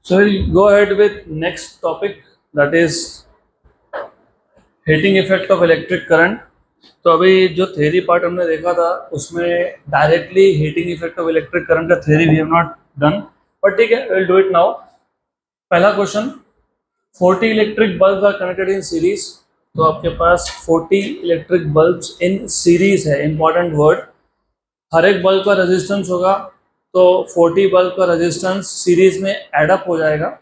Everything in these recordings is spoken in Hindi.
So we'll go ahead with next topic, that is heating effect of electric current. तो अभी जो थ्योरी पार्ट हमने देखा था उसमें directly heating effect of electric current का theory we have not done, but ठीक है, विल डू इट नाउ। पहला question, 40 electric bulb are connected in series. तो आपके पास 40 इलेक्ट्रिक बल्ब्स इन सीरीज है, इंपॉर्टेंट वर्ड। हर एक बल्ब का रेजिस्टेंस होगा, तो 40 बल्ब का रेजिस्टेंस सीरीज में एडअप हो जाएगा।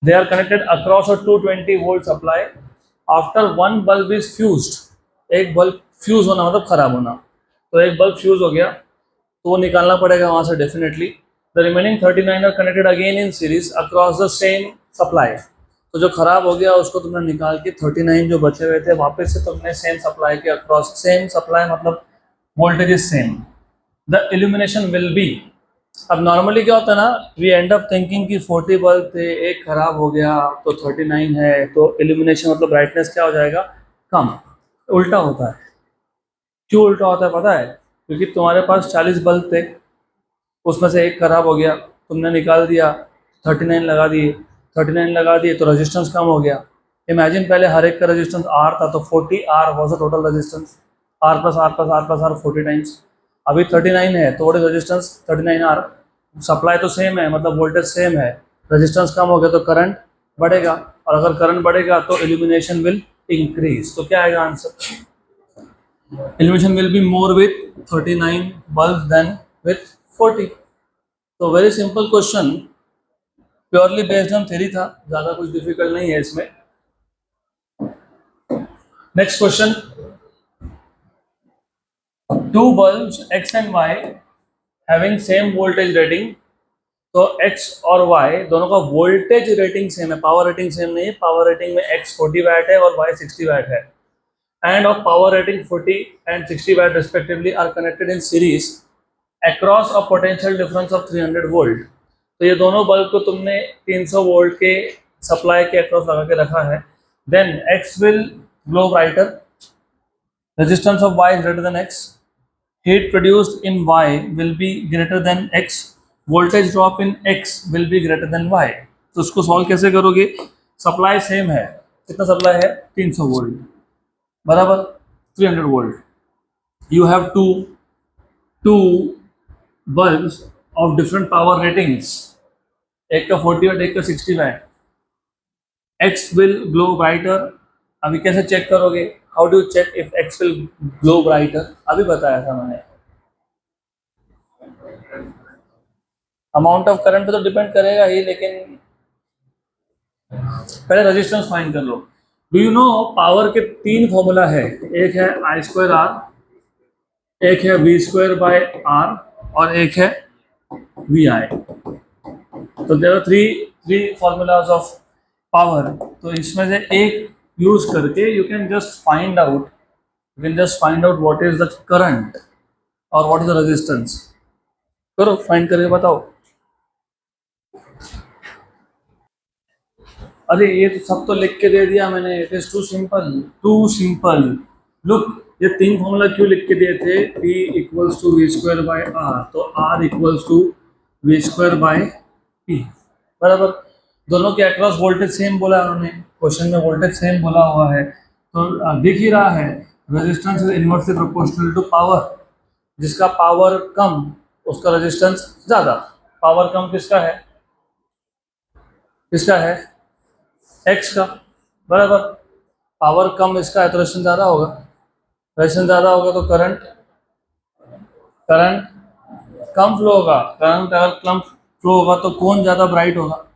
They are connected across a 220 volt supply. After one bulb is fused, एक बल्ब फ्यूज होना मतलब खराब होना, तो एक बल्ब फ्यूज हो गया तो वो निकालना पड़ेगा वहां से definitely. The remaining 39 are connected again in series across the same supply. तो जो खराब हो गया उसको तुमने निकाल के 39 जो बचे हुए थे वापस से तुमने सेम सप्लाई के अक्रॉस, सेम सप्लाई मतलब voltage is same. The illumination will B, अब नॉर्मली क्या होता है ना, वी एंड अप थिंकिंग कि 40 बल्ब थे, एक खराब हो गया तो 39 है, तो इल्यूमिनेशन मतलब ब्राइटनेस क्या हो जाएगा, कम। उल्टा होता है। क्यों उल्टा होता है पता है? क्योंकि तुम्हारे पास 40 बल्ब थे, उसमें से एक खराब हो गया, तुमने निकाल दिया, 39 लगा दिए, 39 लगा दिए तो रेजिस्टेंस कम हो गया। इमेजिन पहले हर एक का रेजिस्टेंस आर था, तो 40 R was the total resistance, R plus R plus R plus R 40 times. अभी 39 है तो what is resistance, 39 R. Supply तो सेम है मतलब वोल्टेज सेम है, रेजिस्टेंस कम हो गया तो करंट बढ़ेगा, और अगर करंट बढ़ेगा तो इल्यूमिनेशन विल इंक्रीज। तो क्या आएगा answer, illumination will be more with 39 bulb then with 40। तो very simple question, purely based on theory था, ज़्यादा कुछ डिफिकल्ट नहीं है इसमें। Next question, two bulbs X and Y having same voltage rating. तो x और y दोनों का वोल्टेज रेटिंग सेम है, पावर रेटिंग सेम नहीं है। पावर रेटिंग में x 40 वैट है और y 60 वैट है, and of power rating 40 and 60 watt respectively are connected in series across a potential difference of 300 volt. तो ये दोनों बल्ब को तुमने 300 वोल्ट के सप्लाई के अक्रॉस लगा के रखा है। Then x will glow brighter, resistance of y is greater than x, heat produced in y will be greater than x, voltage drop in x will be greater than y। तो उसको सॉल्व कैसे करोगे, सप्लाई सेम है, कितना सप्लाई है, 300 वोल्ट बराबर 300 volt. You have two bulbs of different power ratings, एक का 40 और एक का 60 watt. x will glow brighter, अभी कैसे चेक करोगे, how do check if x will glow brighter, अभी बताया था मैंने। अमाउंट ऑफ करंट पे तो डिपेंड करेगा ही, लेकिन पहले रेजिस्टेंस फाइंड कर लो। डू यू नो पावर के तीन फॉर्मूला है, एक है आई स्क्वायर आर, एक है वी स्क्वायर बाय आर, और एक है वी आई। तो there are three formulas of power. तो इसमें से एक यूज करके you can just find out, what is the current और व्हाट इज द रेजिस्टेंस। करो, फाइंड करके बताओ। अरे ये तो सब तो लिख के दे दिया मैंने, it is too simple, too simple. Look, ये तीन फॉर्मूला क्यों लिख के दिए थे, P equals to V square by R, तो R equals to V square by P बराबर। दोनों के अक्रॉस वोल्टेज सेम बोला है उन्होंने, क्वेश्चन में वोल्टेज सेम बोला हुआ है, तो दिख ही रहा है resistance is inversely proportional to power. जिसका पावर कम उसका रेजिस्टेंस ज़्यादा। पावर कम किसका है, किसका है, एक्स का बराबर। पावर कम इसका है तो रेजिस्टेंस ज़्यादा होगा, रेजिस्टेंस ज़्यादा होगा तो करंट करंट कम फ्लो होगा। करंट अगर कम फ्लो होगा तो कौन ज़्यादा ब्राइट होगा,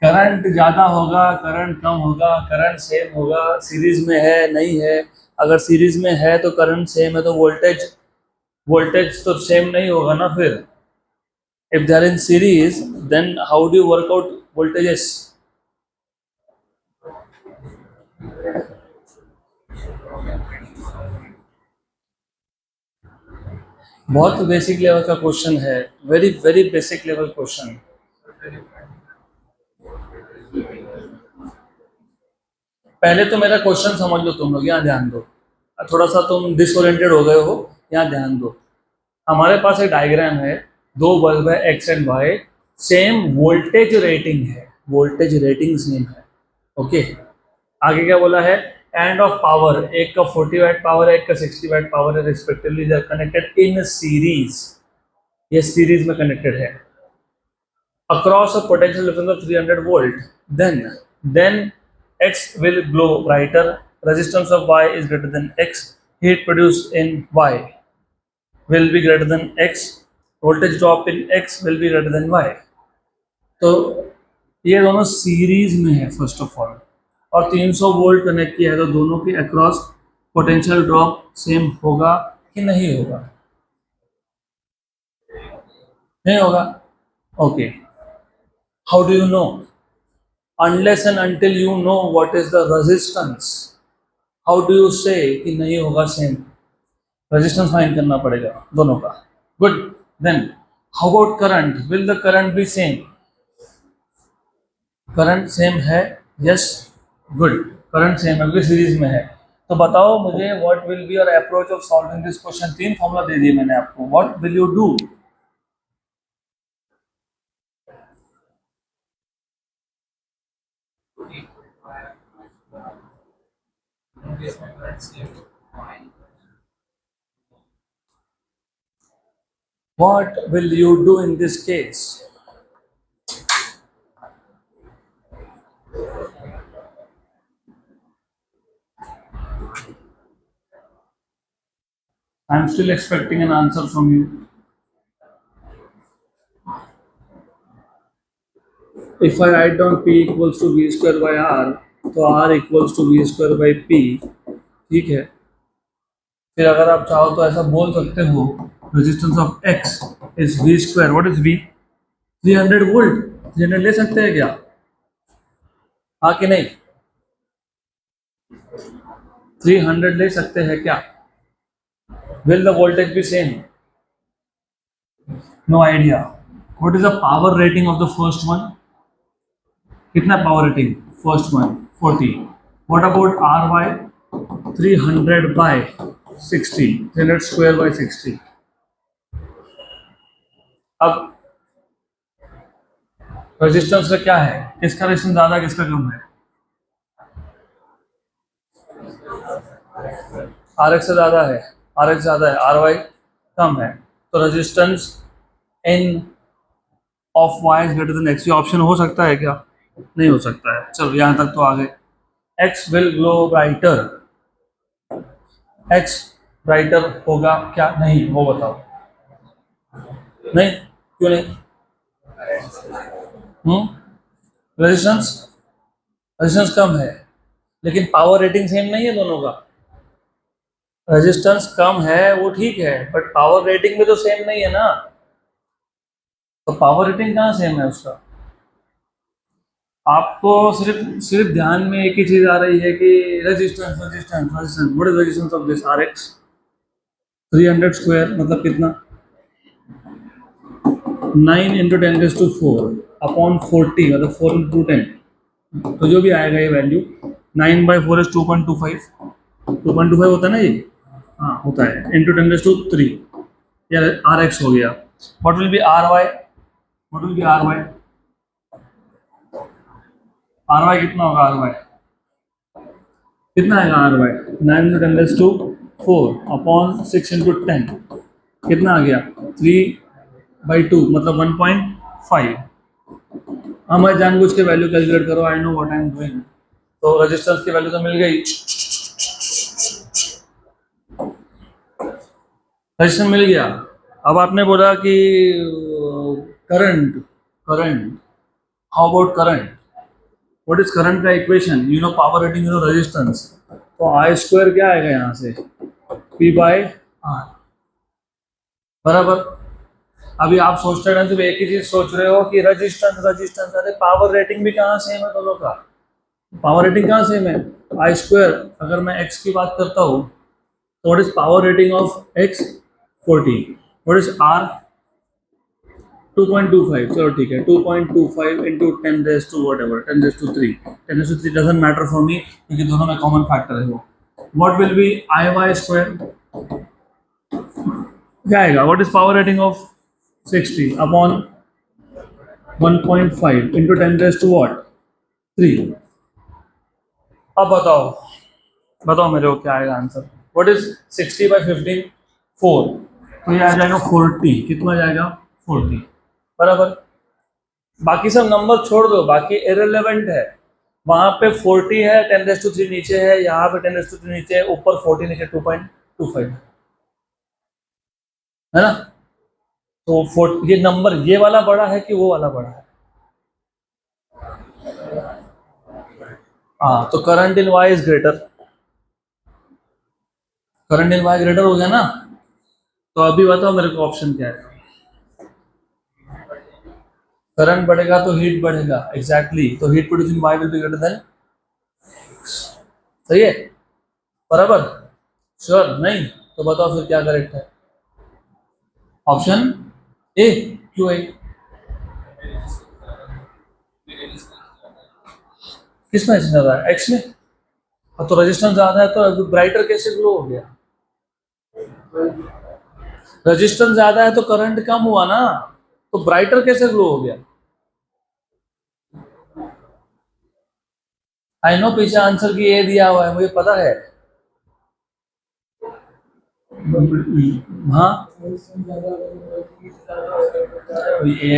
करंट ज़्यादा होगा, करंट कम होगा, करंट सेम होगा, सीरीज में है नहीं है। अगर सीरीज में है तो करंट सेम है तो वोल्टेज वोल्टेज तो सेम नहीं होगा ना फिर। If they are in series then how do you work out voltages. बहुत बेसिक लेवल का क्वेश्चन है, very very basic level question. पहले तो मेरा क्वेश्चन समझ लो तुम लोग, यहाँ ध्यान दो, थोड़ा सा तुम डिसओरिएंटेड हो गए हो, यहाँ ध्यान दो। हमारे पास एक डायग्राम है, दो बल्ब है X and Y, same voltage rating है, वोल्टेज रेटिंग सेम है, ओके। आगे क्या बोला है, एंड ऑफ पावर, एक का 40 वाट पावर है, एक का 60 वाट पावर है, respectively they are connected in series, ये सीरीज में कनेक्टेड है, across a potential difference of 300 volt, then x will glow brighter, resistance of y is greater than x, heat produced in y will be greater than x, voltage drop in x will be greater than y। तो ये दोनों सीरीज में है फर्स्ट ऑफ ऑल, और 300 वोल्ट कनेक्ट किया है, तो दोनों के अक्रॉस पोटेंशियल ड्रॉप सेम होगा कि नहीं होगा? नहीं होगा, okay. How do you know? Unless and until you know what is the resistance, how do you say कि नहीं होगा सेम? रेजिस्टेंस फाइंड करना पड़ेगा दोनों का। Good, then how about current, will the current be same? Current same है, यस, गुड, करंट सेम है क्योंकि सीरीज में है। तो बताओ मुझे what will be your approach of solving this question. 3 formula दे दिए मैंने आपको, what will you do? What will you do in this case? I am still expecting an answer from you. If I write down P equals to V square by R, तो R equals to V square by P, ठीक है। फिर अगर आप चाहो तो ऐसा बोल सकते हो, resistance of X is V square, what is V? 300 volt. 300 ले सकते हैं क्या? हाँ कि नहीं? 300 ले सकते हैं क्या? Will the voltage be same? No idea. What is the power rating of the first one? कितना power rating first one? 40। What about R Y? 300 by 60, 300 square by 60। अब रेजिस्टेंस का क्या है, किसका रेजिस्टेंस ज़्यादा किसका कम है? आर एक्स से ज़्यादा है, आर एक्स ज़्यादा है, आर वाई कम है, तो resistance in of Y is greater than X. ये ऑप्शन हो सकता है क्या? नहीं हो सकता है। चलो यहाँ तक तो आ गए। X will glow brighter, x brighter होगा क्या? नहीं, वो बताओ। नहीं, क्यों नहीं? रेजिस्टेंस, रेजिस्टेंस कम है, लेकिन पावर रेटिंग सेम नहीं है दोनों का। रेजिस्टेंस कम है वो ठीक है, बट पावर रेटिंग में तो सेम नहीं है ना। तो पावर रेटिंग कहाँ सेम है उसका? आपको सिर्फ सिर्फ ध्यान में एक ही चीज आ रही है कि resistance resistance resistance. What is resistance of this R X? 300 square मतलब कितना? 9 इंटू 10⁴ अपॉन 40 मतलब 4 इंटू 10, तो जो भी आएगा ये वैल्यू 9/4 इज 2.25, 2.25 होता है ना ये, हाँ होता है, इंटू 10⁻³ या आर एक्स हो गया। What will be R Y? What will be R Y? R Y कितना होगा? आर वाई कितना आएगा? R Y 9 into 10⁻⁴ upon 6 into 10 कितना आ गया? 3/2 मतलब 1.5। मैं जानबूझ के वैल्यू कैलकुलेट करो, I know what I am doing. तो रेजिस्टेंस की वैल्यू तो मिल गई, रेजिस्टेंस मिल गया। अब आपने बोला कि current, current, how about current? What is current का equation? You know power rating, you know resistance, तो आई स्क्वायर क्या आएगा यहाँ से? P/R बराबर। अभी आप सोचते हैं सिर्फ एक ही चीज सोच रहे हो कि रेजिस्टेंस रेजिस्टेंस, अरे पावर रेटिंग भी कहाँ सेम है दोनों का? पावर रेटिंग कहाँ सेम है? आई स्क्वायर, अगर मैं एक्स की बात करता हूँ तो what is power rating of X? 40। What is R? 2.25, चलो ठीक है, 2.25 into 10 raised to whatever, 10 raised to 3, 10 raised to 3 doesn't matter for me क्योंकि दोनों में कॉमन फैक्टर है वो. What will be IY square? क्या आएगा? What is power rating of 60 upon 1.5 into 10 raised to what? 3. अब बताओ मेरे को क्या आएगा आंसर. What is 60 by 15? 4. तो ये आ जाएगा 40. कितना जाएगा? 40. बराबर. बाकी सब नंबर छोड़ दो, बाकी इररिलेवेंट है. वहां पे 40 है, 10⁻³ नीचे है, यहाँ पे 10⁻³ नीचे है, ऊपर 40 नीचे 2.25 है ना. तो ये नंबर ये वाला बड़ा है कि वो वाला बड़ा है? हाँ, तो current in Y is greater. Current in Y greater हो गया ना. तो अभी बताओ मेरे को ऑप्शन क्या है. करंट बढ़ेगा तो हीट बढ़ेगा. एग्जैक्टली. तो heat producing Y will be greater than. सही है. बराबर. श्योर नहीं तो बताओ फिर क्या करेक्ट है. Option A. क्यों ए? किसमें ज्यादा है? एक्स में. तो रेजिस्टेंस ज्यादा है तो ब्राइटर कैसे ग्लो हो गया? रेजिस्टेंस ज्यादा है तो करंट कम हुआ ना, तो ब्राइटर कैसे ग्लो हो गया? आई नो पीछे आंसर की ए दिया हुआ है, मुझे पता है. हाँ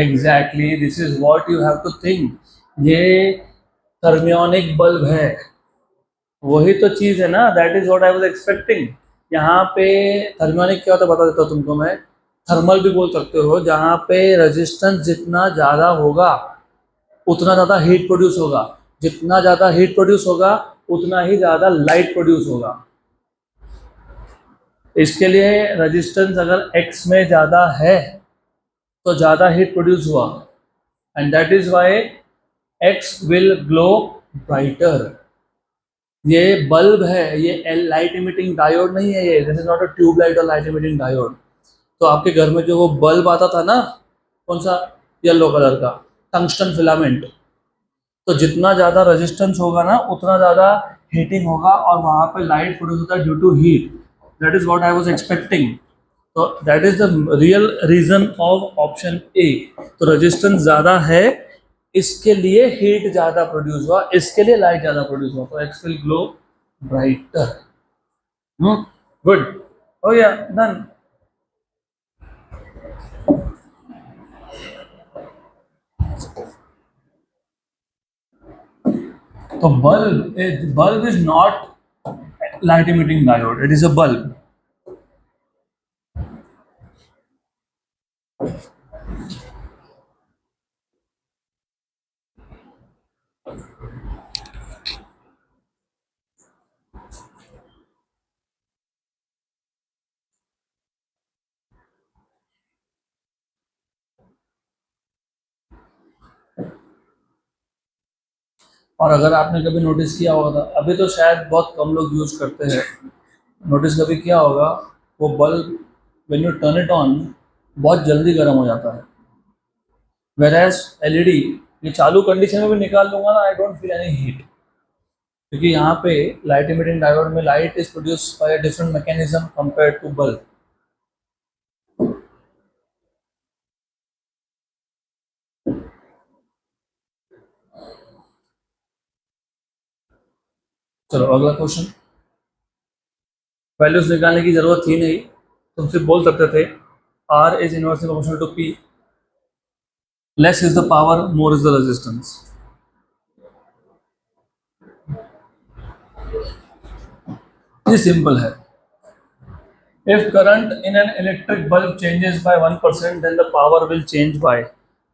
exactly, this is what you have to think. ये थर्मियोनिक बल्ब है, वही तो चीज है ना. That is what I was expecting. यहाँ पे थर्मियोनिक क्या होता है बता देता हूँ तुमको मैं. थर्मल भी बोल सकते हो. जहाँ पे रेजिस्टेंस जितना ज़्यादा होगा उतना ज़्यादा हीट प्रोड्यूस होगा. जितना ज़्यादा हीट प्रोड्यूस होगा उतना ही ज़्यादा लाइट प्रोड्यूस होगा. इसके लिए रेजिस्टेंस अगर x में ज़्यादा है तो ज़्यादा हीट प्रोड्यूस हुआ. And that is why x will glow brighter. ये बल्ब है, ये लाइट इमिटिंग डायोड नहीं है. ये this is not a tube light और लाइट इमिटिंग डायोड. तो आपके घर में जो वो बल्ब आता था ना, कौन सा, येलो कलर का टंगस्टन फिलामेंट, तो जितना ज़्यादा रेजिस्टेंस होगा ना उतना ज़्यादा हीटिंग होगा और वहाँ पे लाइट प्रोड्यूस होता है due to heat. That is what I was expecting. तो that is the real reason of option A. तो रेजिस्टेंस ज़्यादा है, इसके लिए हीट ज़्यादा प्रोड्यूस हुआ, इसके लिए लाइट ज़्यादा प्रोड्यूस हुआ. तो x will glow brighter. Good हो गया. डन. तो bulb is not light emitting diode, it is a bulb. और अगर आपने कभी नोटिस किया होगा, अभी तो शायद बहुत कम लोग यूज करते हैं, नोटिस कभी किया होगा, वो bulb when U turn it on बहुत जल्दी गर्म हो जाता है. वेरएज एलईडी ये चालू कंडीशन में भी निकाल लूंगा ना, I don't feel any heat. क्योंकि यहाँ पे लाइट इमिटिंग डायोड में light is produce by a different mechanism compare to bulb. चलो अगला क्वेश्चन. वैल्यूज निकालने की जरूरत थी नहीं, तुम सिर्फ बोल सकते थे R is inversely proportional to P. Less is the power, more is the resistance. ये सिंपल है. If current in an electric bulb changes by 1% then the power will change by.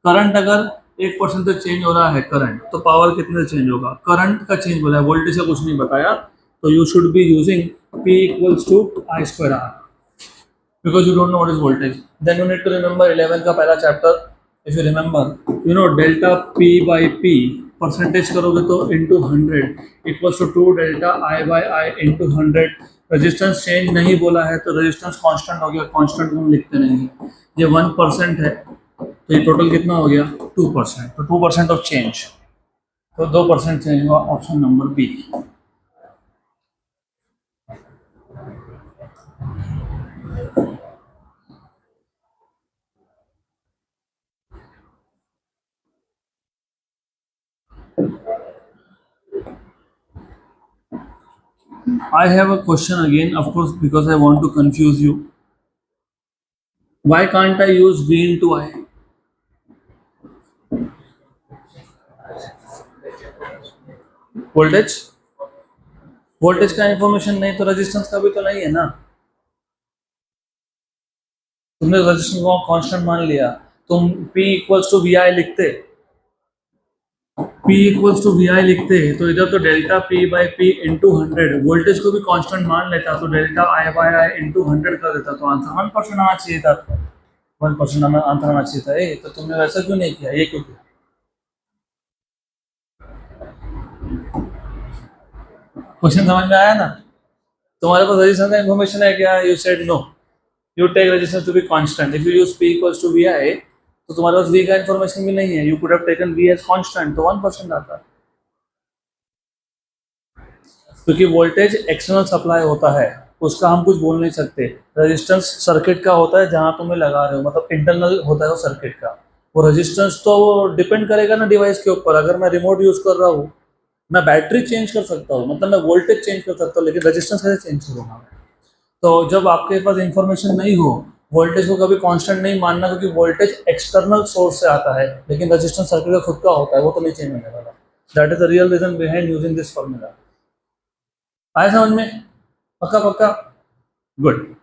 Current अगर 1% से चेंज हो रहा है करंट, तो पावर कितने से चेंज होगा? करंट का चेंज बोला है, वोल्टेज का कुछ नहीं बताया. तो you should be using P equals to I square R because you don't know what is voltage. Then you need to remember 11 का पहला chapter. If you remember, you know delta P by P percentage करोगे तो into 100 equals to 2 delta I by I into 100. Resistance change नहीं बोला है तो रेजिस्टेंस कांस्टेंट हो गया. कांस्टेंट हम लिखते नहीं, ये 1% है. तो ये टोटल कितना हो गया 2%, तो 2% ऑफ चेंज, तो 2% चेंज हुआ, option number B. I have a question again, of course, because I want to confuse you. Why can't I use V into I? Voltage, voltage का इंफॉर्मेशन नहीं तो रेजिस्टेंस का भी तो नहीं है ना। तुमने रेजिस्टेंस को कांस्टेंट मान लिया, तुम P इक्वल्स टू वी आई लिखते, P इक्वल्स टू वी आई लिखते तो इधर तो delta P by P into 100, voltage को भी कांस्टेंट मान लेता तो delta I by I into 100 कर देता, तो आंसर 1% आना चाहिए था, 1% आंसर आना चाहिए था। तो तुमने वैसा क्यों नहीं किया, ये क्यों किया? क्वेश्चन समझ में आया ना? तुम्हारे पास रेजिस्टेंस का इंफॉर्मेशन है क्या? You said no, you take resistance to be constant. If you use P equals to V I तो तुम्हारे पास V का इंफॉर्मेशन भी नहीं है, you could have taken V as constant, तो 1% आता है। क्योंकि वोल्टेज एक्सटर्नल सप्लाई होता है, उसका हम कुछ बोल नहीं सकते। रेजिस्टेंस सर्किट का होता है जहां तुम्हें लगा रहे हो, मतलब इंटरनल होता है वो सर्किट का। वो रेजिस्टेंस तो डिपेंड करेगा ना डिवाइस के ऊपर। अगर मैं रिमोट यूज कर रहा हूँ, मैं बैटरी चेंज कर सकता हूँ, मतलब मैं वोल्टेज चेंज कर सकता हूँ, लेकिन रेजिस्टेंस कैसे चेंज करूँगा? तो जब आपके पास इंफॉर्मेशन नहीं हो, वोल्टेज को कभी कांस्टेंट नहीं मानना, क्योंकि वोल्टेज एक्सटर्नल सोर्स से आता है, लेकिन रेजिस्टेंस सर्किट का खुद का होता है, वो तो नहीं चेंज होने वाला। That is the real reason behind using this formula. आया समझ में? पक्का पक्का, good.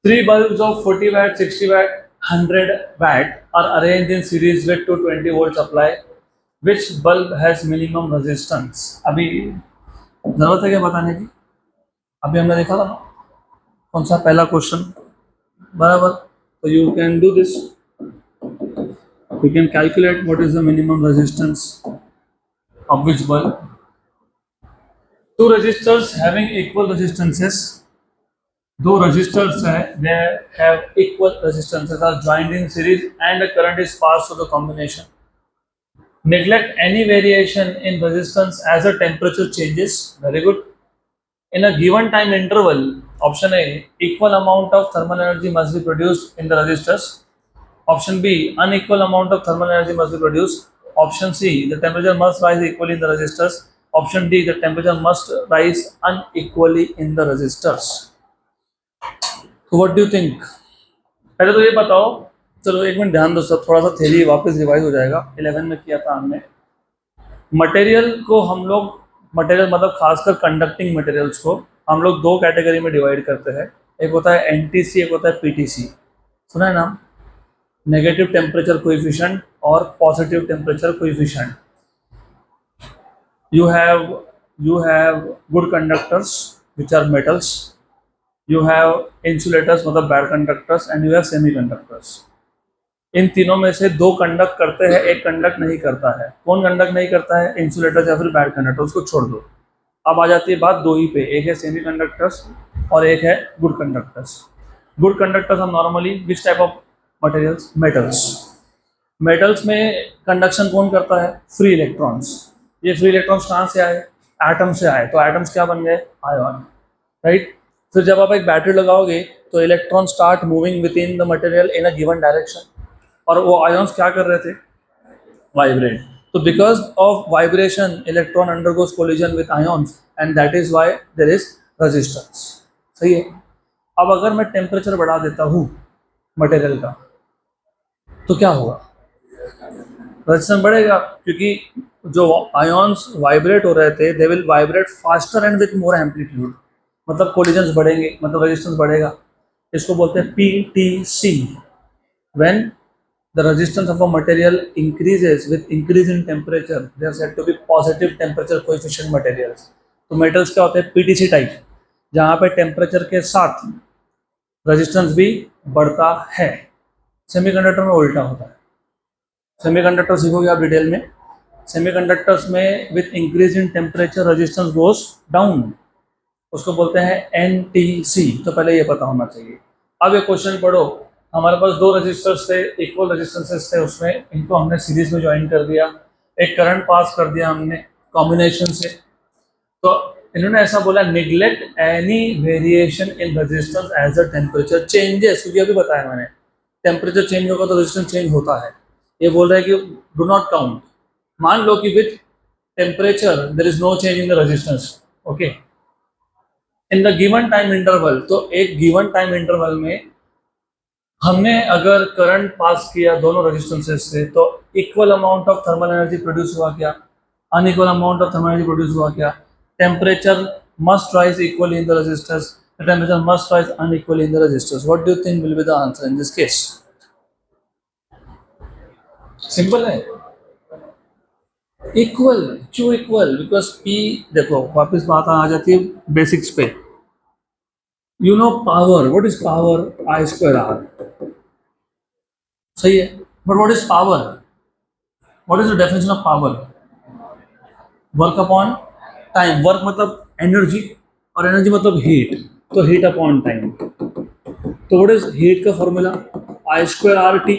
3 bulbs of 40 watt, 60 watt, 100 watt are arranged in series with 220 volt supply. Which bulb has minimum resistance? अभी जरूरत है क्या बताने की? अभी हमने देखा था ना कौन सा पहला क्वेश्चन, बराबर। तो you can do this, you can calculate what is the minimum resistance of which bulb. Two resistors having equal resistances, दो resistors है, they have equal resistances are joined in series and a current is passed through the combination. Neglect any variation in resistance as the temperature changes. Very good. In a given time interval, option A, equal amount of thermal energy must be produced in the resistors. Option B, unequal amount of thermal energy must be produced. Option C, the temperature must rise equally in the resistors. Option D, the temperature must rise unequally in the resistors. So what do you think? पहले तो ये बताओ, चलो एक मिनट ध्यान दो सब, थोड़ा सा थ्योरी वापस रिवाइज हो जाएगा। 11 में किया था हमने। मटेरियल को हम लोग, मटेरियल मतलब खासकर कंडक्टिंग मटेरियल्स को हम लोग दो कैटेगरी में डिवाइड करते हैं। एक होता है एनटीसी, एक होता है पीटीसी। सुना है नाम? नेगेटिव टेम्परेचर कोएफिशिएंट और positive temperature coefficient. you have good conductors which are metals, you have insulators मतलब bad conductors, and you have semiconductors। इन तीनों में से दो कंडक्ट करते हैं, एक कंडक्ट नहीं करता है। कौन कंडक्ट नहीं करता है? इंसुलेटर्स या फिर बैड कंडक्टर, उसको छोड़ दो। अब आ जाती है बात दो ही पे, एक है सेमीकंडक्टर्स और एक है गुड कंडक्टर्स। गुड कंडक्टर्स हम normally which type of materials? Metals. Metals में कंडक्शन कौन करता है? Free electrons. ये फ्री इलेक्ट्रॉन्स कहाँ से आए? एटम से आए। तो एटम्स क्या बन गए? Ion, right. फिर जब आप एक बैटरी लगाओगे तो electron start moving within the material in a given direction, और वो आयन्स क्या कर रहे थे? वाइब्रेट। तो because of vibration electron undergoes collision with ions and that is why there is resistance. सही है। अब अगर मैं टेम्परेचर बढ़ा देता हूँ मटेरियल का तो क्या होगा? रेजिस्टेंस बढ़ेगा, क्योंकि जो आयन्स वाइब्रेट हो रहे थे they will vibrate faster and with more amplitude, मतलब कोलिजन्स बढ़ेंगे, मतलब रेजिस्टेंस बढ़ेगा। इसको बोलते हैं PTC. When the resistance of a material increases with increase in temperature, they are said to be positive temperature coefficient materials. तो मेटल्स क्या होते हैं? पीटीसी टाइप, जहाँ पे टेम्परेचर के साथ रेजिस्टेंस भी बढ़ता है। सेमीकंडक्टर में उल्टा होता है। सेमीकंडक्टर सीखोगे आप डिटेल में। सेमीकंडक्टर्स में with increase in temperature resistance goes down, उसको बोलते हैं एनटीसी। तो पहले ये पता होना चाहिए। अब ये क्वेश्चन पढ़ो, हमारे पास दो रजिस्टर्स थे, इक्वल रेजिस्टेंसेस थे, उसमें इनको हमने सीरीज में ज्वाइन कर दिया, एक करंट पास कर दिया हमने कॉम्बिनेशन से। तो इन्होंने ऐसा बोला, neglect any variation in resistance as the temperature changes, क्योंकि अभी बताया मैंने टेम्परेचर चेंज होगा तो रेजिस्टेंस चेंज होता है। ये बोल रहा है कि डू नॉट काउंट, मान लो कि with temperature there is no change in the resistance, okay, in the given time interval. तो एक गिवन टाइम इंटरवल में हमने अगर करंट पास किया दोनों रेजिस्टेंसेस से, तो equal amount of thermal energy produce हुआ क्या, unequal amount of thermal energy produce हुआ क्या, temperature must rise equally in the resistors, the temperature must rise unequally in the resistors. What do you think will be the answer in this case? Simple है, इक्वल, क्यों इक्वल, बिकॉज P, देखो वापस बात आ जाती है बेसिक्स पे। You know power, what is power, I square R, सही है, but what is power, what is the definition of power, work upon time, work मतलब एनर्जी और एनर्जी मतलब हीट, तो हीट अपॉन टाइम। तो व्हाट इज हीट का formula, I square R T.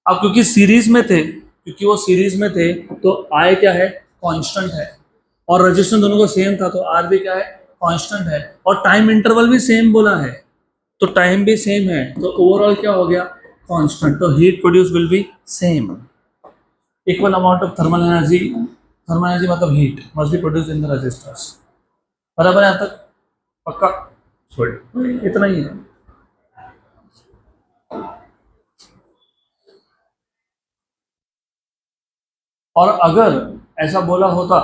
अब क्योंकि सीरीज में थे, क्योंकि वो सीरीज में थे तो I क्या है, कांस्टेंट है, और रेजिस्टेंस दोनों का सेम था तो R भी क्या है, कांस्टेंट है, और टाइम इंटरवल भी सेम बोला है तो टाइम भी सेम है, तो ओवरऑल क्या हो गया, कांस्टेंट। तो heat produce will be same, equal amount of thermal energy मतलब heat must be produce in the resistors. बराबर है यहाँ तक, पक्का, छोड़ इतना ही है। और अगर ऐसा बोला होता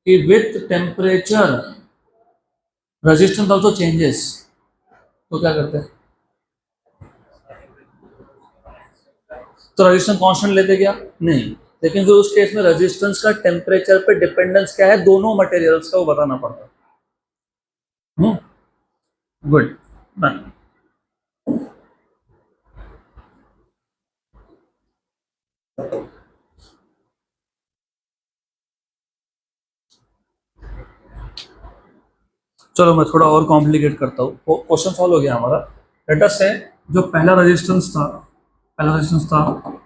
कि with temperature resistance also changes, तो क्या करते हैं, तो रेजिस्टेंस कांस्टेंट लेते क्या, नहीं, लेकिन फिर उस केस में रेजिस्टेंस का टेम्परेचर पे डिपेंडेंस क्या है दोनों मटेरियल्स का, वो बताना पड़ता। Good, done. चलो मैं थोड़ा और कॉम्प्लिकेट करता हूँ, क्वेश्चन सॉल्व हो गया हमारा। लेट अस से जो पहला रेजिस्टेंस था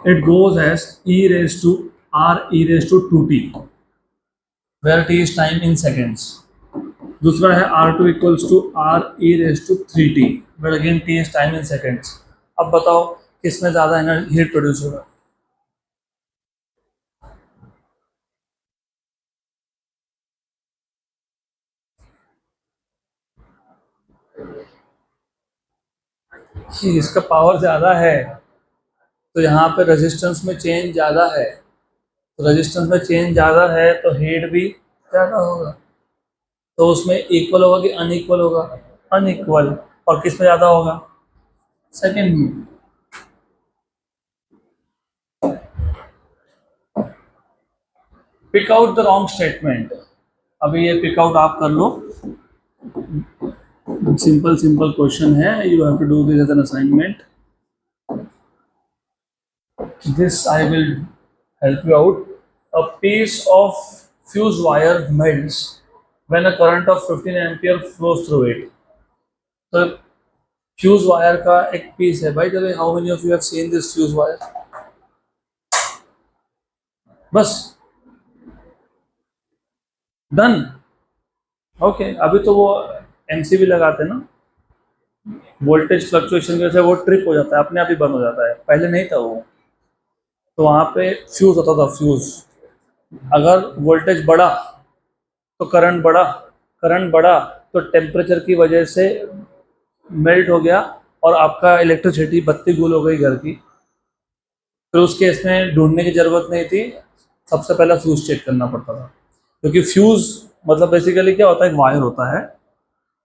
it goes as e raise to R e raise to 2t, where T is time in seconds. दूसरा है R2 equals to R e raise to 3t, where again T is time in seconds. अब बताओ किसमें ज़्यादा एनर्जी हीट प्रोड्यूस होगा, इसका पावर ज़्यादा है तो यहाँ पे रेजिस्टेंस में चेंज ज़्यादा है, तो रेजिस्टेंस में चेंज ज़्यादा है तो हीट भी ज़्यादा होगा। तो उसमें इक्वल होगा कि अनइक्वल होगा, अनइक्वल, और किस में ज़्यादा होगा, सेकेंड में। Pick out the wrong statement, अभी ये पिक आउट आप कर लो, सिंपल क्वेश्चन है, you have to do this as an assignment. This I will help you out. A piece of fuse wire melts when a current of 15 ampere flows through it. तो फ्यूज वायर का एक पीस है भाई, चलो how many of you have seen this fuse wire, बस, डन, ओके। अभी तो वो एमसीबी लगाते हैं ना, वोल्टेज फ्लक्चुएशन की वजह से वो ट्रिप हो जाता है, अपने आप ही बंद हो जाता है, पहले नहीं था वो। तो वहाँ पे फ्यूज होता था, फ्यूज, अगर वोल्टेज बढ़ा तो करंट बढ़ा तो टेम्परेचर की वजह से मेल्ट हो गया और आपका इलेक्ट्रिसिटी बत्ती गुल हो गई घर की। फिर उस केस में ढूंढने की ज़रूरत नहीं थी, सबसे पहला फ्यूज़ चेक करना पड़ता था, क्योंकि फ्यूज़ मतलब बेसिकली क्या होता है, एक वायर होता है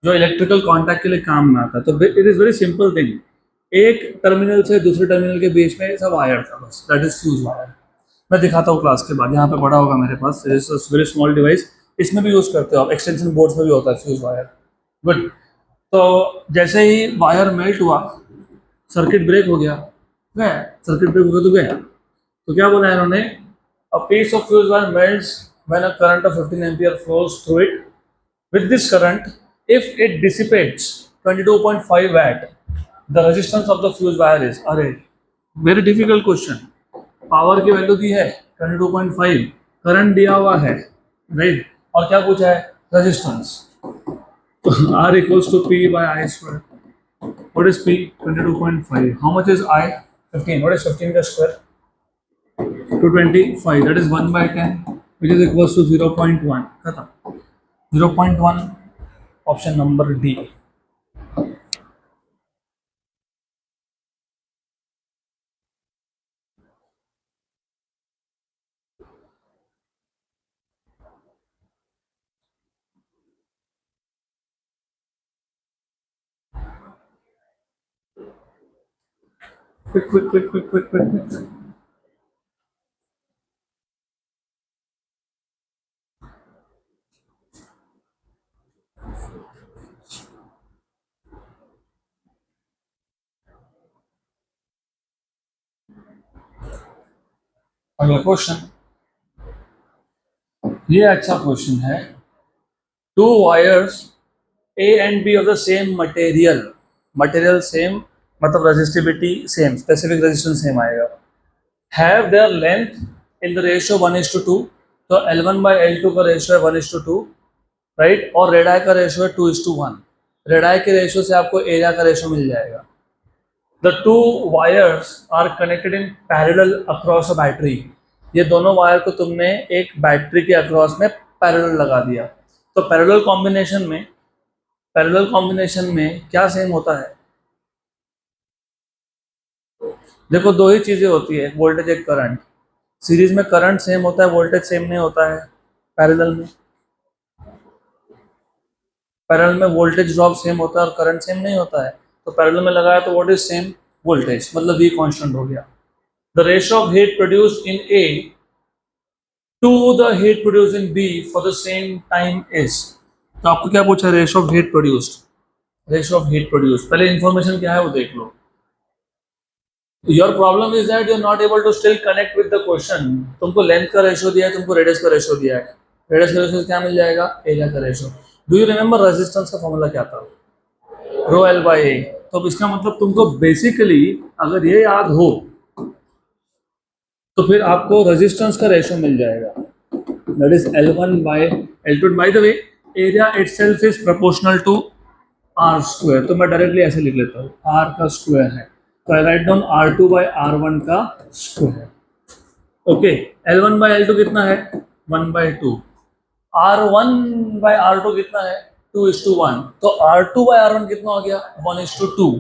जो इलेक्ट्रिकल कॉन्टैक्ट के लिए काम में आता है। तो it is very simple thing, एक टर्मिनल से दूसरे टर्मिनल के बीच में ऐसा वायर था, बस, दैट इज़ फ्यूज़ वायर। मैं दिखाता हूँ क्लास के बाद, यहाँ पे पड़ा होगा मेरे पास, वेरी स्मॉल डिवाइस, इसमें भी यूज़ करते हो आप, एक्सटेंशन बोर्ड्स में भी होता है फ्यूज़ वायर। गुड। तो जैसे ही वायर मेल्ट हुआ, सर्किट ब्रेक हो गया, सर्किट ब्रेक हो गया तो गया। तो क्या बोला है इन्होंने, a piece of fuse wire melts when a current of 15 ampere flows through it, with this current if it dissipates 22.5 watt, the resistance of the fuse wire is, अरे वेरी डिफिकल्ट क्वेश्चन। पावर की वैल्यू दी है 22.5, करंट दिया हुआ है, राइट, और क्या पूछा है, resistance. R equals to P by I square. What is P? 22.5. How much is I? 15. What is 15 का square? 225. That is 1 by 10, which is equals to 0.1. खत्म। 0.1, option number D. Quick, quick, quick, quick, quick, quick, quick. अगला क्वेश्चन, ये अच्छा क्वेश्चन है। To wires A and B of the same material, material same मतलब resistivity same, specific resistance same आएगा, have their length in the ratio 1:2, तो L1 by L2 का रेशियो है 1:2, राइट, और रेडाई का रेशियो है 2:1। रेडाई के रेशियो से आपको एरिया का रेशियो मिल जाएगा। The two wires are connected in parallel across a battery, ये दोनों वायर को तुमने एक बैटरी के अक्रॉस में पैरेलल लगा दिया। तो पैरेलल कॉम्बिनेशन में क्या सेम होता है, देखो दो ही चीजें होती है, एक वोल्टेज एक करंट। सीरीज में करंट सेम होता है, वोल्टेज सेम नहीं होता है। पैरेलल में वोल्टेज ड्रॉप सेम होता है और करंट सेम नहीं होता है। तो पैरेलल में लगाया तो व्हाट इज सेम, वोल्टेज, मतलब V कांस्टेंट हो गया। The ratio of heat produced in A to the heat produced in B for the same time is, तो आपको क्या पूछा, ratio of heat produced, ratio of heat produced. पहले इन्फॉर्मेशन क्या है वो देख लो। Your problem is that you are not able to still connect with the question. तुमको लेंथ का रेशियो दिया है, तुमको रेडियस का रेशियो दिया है, रेडियस का रेशियो क्या मिल जाएगा, एरिया का ratio. Do you remember resistance का फॉर्मूला क्या था, रो एल बाई ए। तो अब इसका मतलब तुमको बेसिकली अगर ये याद हो तो फिर आपको रेजिस्टेंस का रेशियो मिल जाएगा, that is L1 by L2। By the way area itself is proportional to R square, तो मैं डायरेक्टली ऐसे लिख लेता हूँ, आर का स्क्वायर है, तो आई write down R2 by R1 का square. Okay, L1 by L2 कितना है, 1/2। R1 बाय R2 कितना है, 2:1। तो R2 बाय R1 कितना हो गया, 1:2।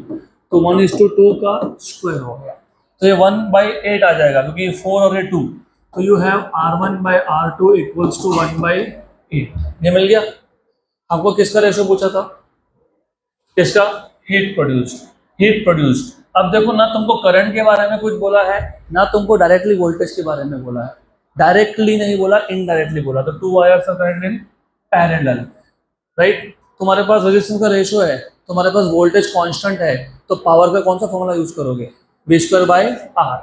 तो 1:2 का स्क्वायर हो गया, तो ये 1/8 आ जाएगा क्योंकि 4 और ये 2। तो you have R1 by R2 equals to 1/8। ये मिल गया। आपको किसका रेशियो पूछा था, किसका, हीट प्रोड्यूस्ड, हीट प्रोड्यूस्ड। अब देखो ना तुमको करंट के बारे में कुछ बोला है, ना तुमको डायरेक्टली वोल्टेज के बारे में बोला है, डायरेक्टली नहीं बोला, इनडायरेक्टली बोला। तो two wires are connected in parallel, right. तुम्हारे पास रेजिस्टेंस का रेशियो है, तुम्हारे पास वोल्टेज कांस्टेंट है, तो पावर का कौन सा फॉर्मूला यूज करोगे, V² बाय R।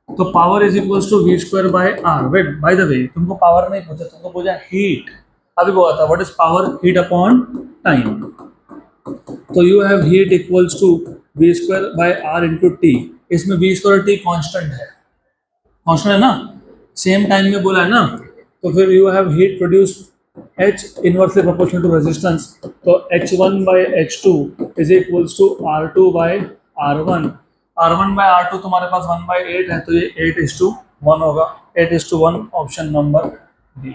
तो power is equals to V² by R। Wait, by the way तुमको पावर नहीं पूछा, तुमको पूछा हीट। अभी बोला था what is power, heat upon time. तो you have heat equals to V² by R into T। इसमें V² और T कांस्टेंट है, कांस्टेंट है ना, सेम टाइम में बोला है ना। तो फिर you have heat produced H inversely proportional to resistance, तो H1 by H2 is equals to R2 by R1। R1 by R2 तुम्हारे पास 1/8 है, तो ये 8:1 होगा, 8:1, option number D.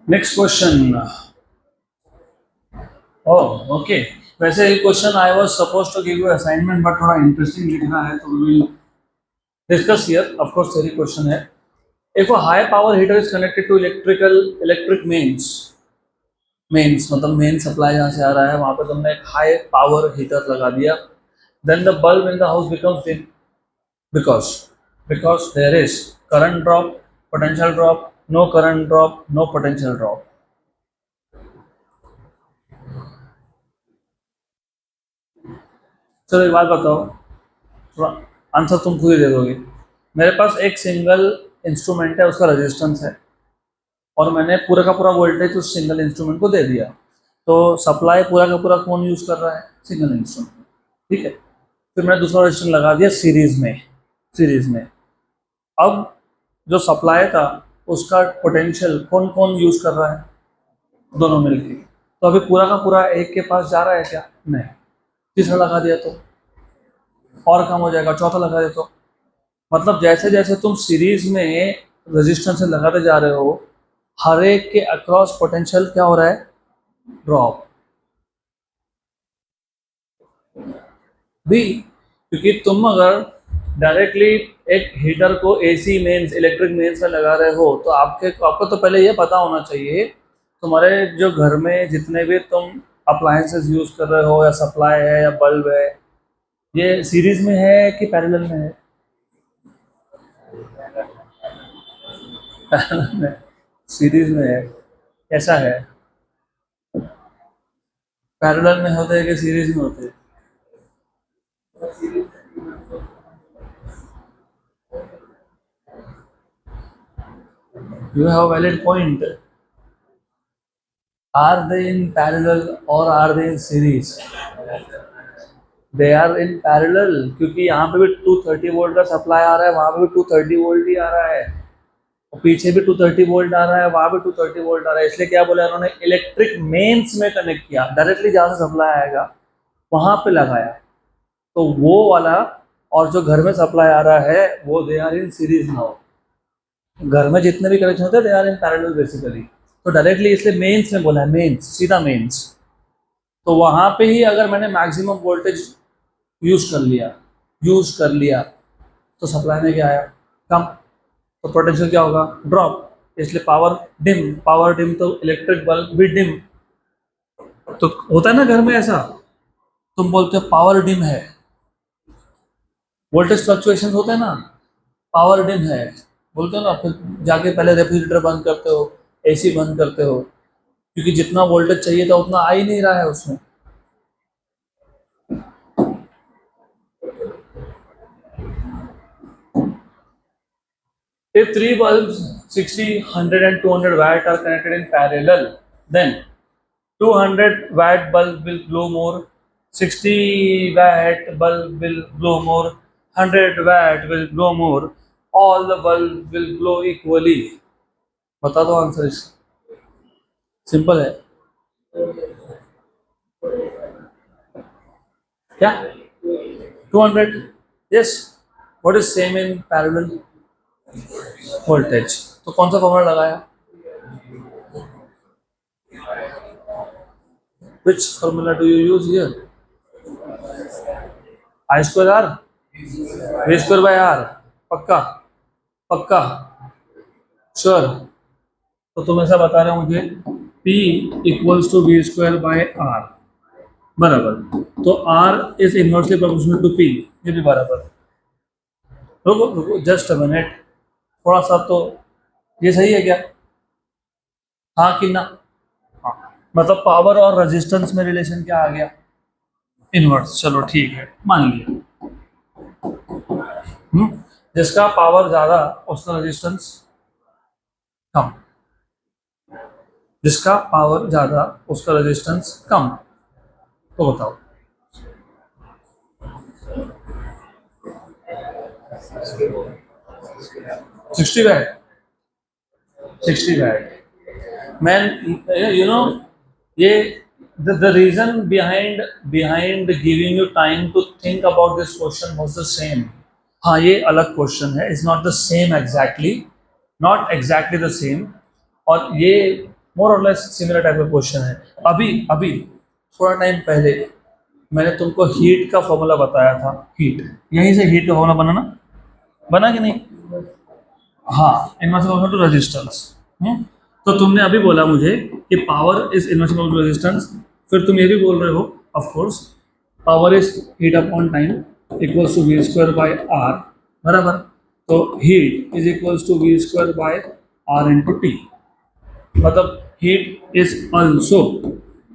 Next question. Oh okay, वैसे ये question I was supposed to give you assignment, but थोड़ा इंटरेस्टिंग लिख रहा है, तो we will discuss here. Of course theory question है। If a high power heater is connected to electric mains मतलब मेन सप्लाई जहाँ से आ रहा है वहाँ पे तुमने एक हाई पावर हीटर लगा दिया, then the bulb in the house becomes dim because there is current drop, potential drop, no current drop, no potential drop. चलो एक बात बताओ, थोड़ा आंसर तुम खुद ही दे दोगे। मेरे पास एक सिंगल इंस्ट्रूमेंट है, उसका रेजिस्टेंस है, और मैंने पूरा का पूरा वोल्टेज उस सिंगल इंस्ट्रूमेंट को दे दिया, तो सप्लाई पूरा का पूरा कौन यूज़ कर रहा है? Single instrument. ठीक है, फिर मैंने दूसरा रजिस्टर लगा दिया सीरीज में। अब जो सप्लाई था उसका पोटेंशियल कौन कौन यूज़ कर रहा है? दोनों मिलकर। तो अभी पूरा का पूरा एक के पास जा रहा है क्या? नहीं। तीसरा लगा दिया तो और कम हो जाएगा, चौथा लगा दिया तो मतलब जैसे जैसे तुम सीरीज में रेजिस्टेंस लगाते जा रहे हो, हर एक के अक्रॉस पोटेंशियल क्या हो रहा है? ड्रॉप भी। क्योंकि तुम अगर डायरेक्टली एक हीटर को एसी मेंस इलेक्ट्रिक मेंस में लगा रहे हो तो आपको तो पहले ये पता होना चाहिए तुम्हारे जो घर में जितने भी तुम अप्लायंसेस यूज कर रहे हो या सप्लाई है या बल्ब है, ये सीरीज में है कि पैरेलल में है? पैरेलल में, सीरीज में है। कैसा है? पैरेलल में होते हैं कि सीरीज में होते हैं? You have a valid point. Are they in parallel or are they in series? They are in parallel क्योंकि यहाँ पे भी 230 वोल्ट का सप्लाई आ रहा है, वहाँ पे भी 230 वोल्ट ही आ रहा है, और पीछे भी 230 वोल्ट आ रहा है, वहाँ भी 230 वोल्ट आ रहा है। इसलिए क्या बोला उन्होंने? इलेक्ट्रिक मेंस में कनेक्ट किया, डायरेक्टली जहाँ से सप्लाई आएगा वहाँ पे लगाया। तो वो वाला और जो घर में सप्लाई आ रहा है वो they are in series now. घर में जितने भी कनेक्शन होते हैं they are in parallel basically. तो डायरेक्टली इसलिए मेंस में बोला है, मेंस सीधा मेंस। तो वहां पे ही अगर मैंने मैक्सिमम वोल्टेज यूज कर लिया तो सप्लाई में क्या आया? कम। तो पोटेंशियल क्या होगा? ड्रॉप। इसलिए पावर डिम तो इलेक्ट्रिक बल्ब भी डिम। तो होता है ना घर में ऐसा, तुम बोलते हो पावर डिम है, वोल्टेज फ्लक्चुएशन होते हैं ना, पावर डिम है बोलते हो ना, फिर जाके पहले रेफ्रिजरेटर बंद करते हो, एसी बंद करते हो, क्योंकि जितना वोल्टेज चाहिए था उतना आ ही नहीं रहा है उसमें। If three bulbs 60, 100 and 200 watt are connected in parallel, then 200 watt bulb will glow more, 60 watt bulb will glow more, 100 watt will glow more, all the bulb will glow equally. बता दो आंसर इसका। सिंपल है क्या? 200, yes. What is same in parallel? Voltage. तो कौन सा फॉर्मूला लगाया? Which formula do you use here? I square R, V square by R। पक्का? पक्का? श्योर? तो तुम ऐसा बता रहे हो मुझे P equals to V square by R बराबर, तो R is inversely proportional to P, ये भी बराबर। रुको रुको जस्ट अ मिनट, थोड़ा सा तो ये सही है क्या? हाँ कि ना? हाँ, मतलब पावर और रेजिस्टेंस में रिलेशन क्या आ गया? इनवर्स। चलो ठीक है, मान लिया। जिसका पावर ज्यादा उसका रेजिस्टेंस कम, जिसका पावर ज्यादा उसका रेजिस्टेंस कम। तो बताओ 60 watt, 60 watt man, you know, ये the reason behind giving you time to think about this question was the same। हाँ ये अलग क्वेश्चन है, is not the same exactly, not exactly the same, और ये मोर और लेस सिमिलर टाइप का क्वेश्चन है। अभी अभी थोड़ा टाइम पहले मैंने तुमको हीट का फॉर्मूला बताया था, हीट, यहीं से हीट का फॉर्मूला बना ना, बना कि नहीं? हाँ, इनवर्स टू रेजिस्टेंस। तो तुमने अभी बोला मुझे कि power is inverse to resistance, फिर तुम ये भी बोल रहे हो of course power is heat upon time equals to V square by R बराबर। तो heat is equals to V square by R into T, मतलब heat is also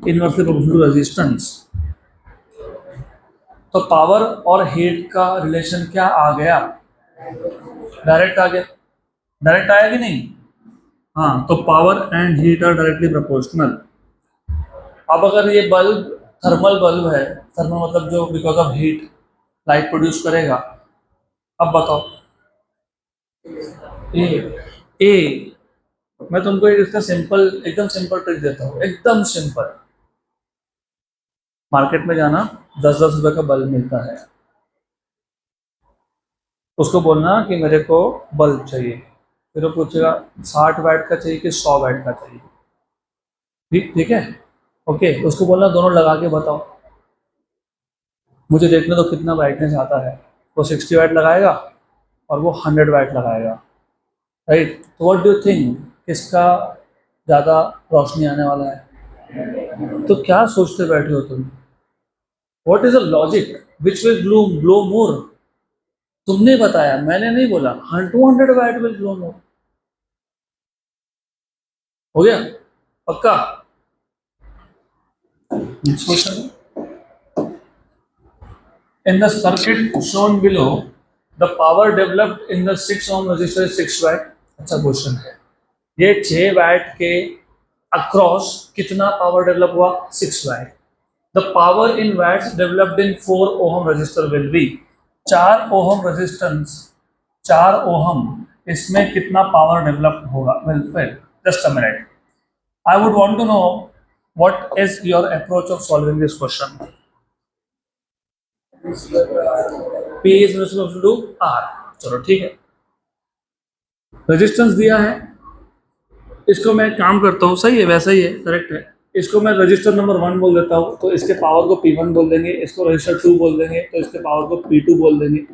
inversely proportional to resistance. तो पावर और हीट का रिलेशन क्या आ गया? डायरेक्ट आ गया। डायरेक्ट आया कि नहीं? हाँ, तो power and heat are directly proportional. अब अगर ये बल्ब थर्मल बल्ब है, थर्मल मतलब जो because of heat light produce करेगा, अब बताओ। ए ए मैं तुमको एक इसका सिंपल, एकदम सिंपल ट्रिक देता हूँ, एकदम सिंपल। मार्केट में जाना, 10-10 रुपए का बल्ब मिलता है, उसको बोलना कि मेरे को बल्ब चाहिए, फिर वो पूछेगा 60 वाट का चाहिए कि 100 वाट का चाहिए। ठीक ठीक है, ओके। उसको बोलना दोनों लगा के बताओ, मुझे देखने तो कितना ब्राइटनेस आता है। वो 60 वाट लगाएगा और वो 100 वाट लगाएगा, राइट। तो व्हाट डू यू थिंक, किसका ज़्यादा रोशनी आने वाला है? तो क्या सोचते बैठे हो तुम? What is the logic, which will glow more? तुमने बताया, मैंने नहीं बोला। 200 वाट विल ग्लो मोर। हो गया पक्का? Next question. In the circuit shown below, the power developed in the 6 ohm resistor is 6 watt। अच्छा क्वेश्चन है। ये 6 वाट के अक्रॉस कितना पावर डेवलप हुआ? 6 watt. The power in watts developed in 4 ohm resistor will be. 4 ohm resistance, 4 ohm, इसमें कितना पावर डेवलप होगा? Well just a minute, I would want to know what is your approach of solving this question. P is equal to R। चलो ठीक है, रेजिस्टेंस दिया है, इसको मैं काम करता हूँ, सही है, वैसा ही है, करेक्ट है। इसको मैं रजिस्टर नंबर 1 बोल देता हूँ, तो इसके पावर को P1 बोल देंगे, इसको रजिस्टर 2 बोल देंगे, तो इसके पावर को P2 बोल देंगे।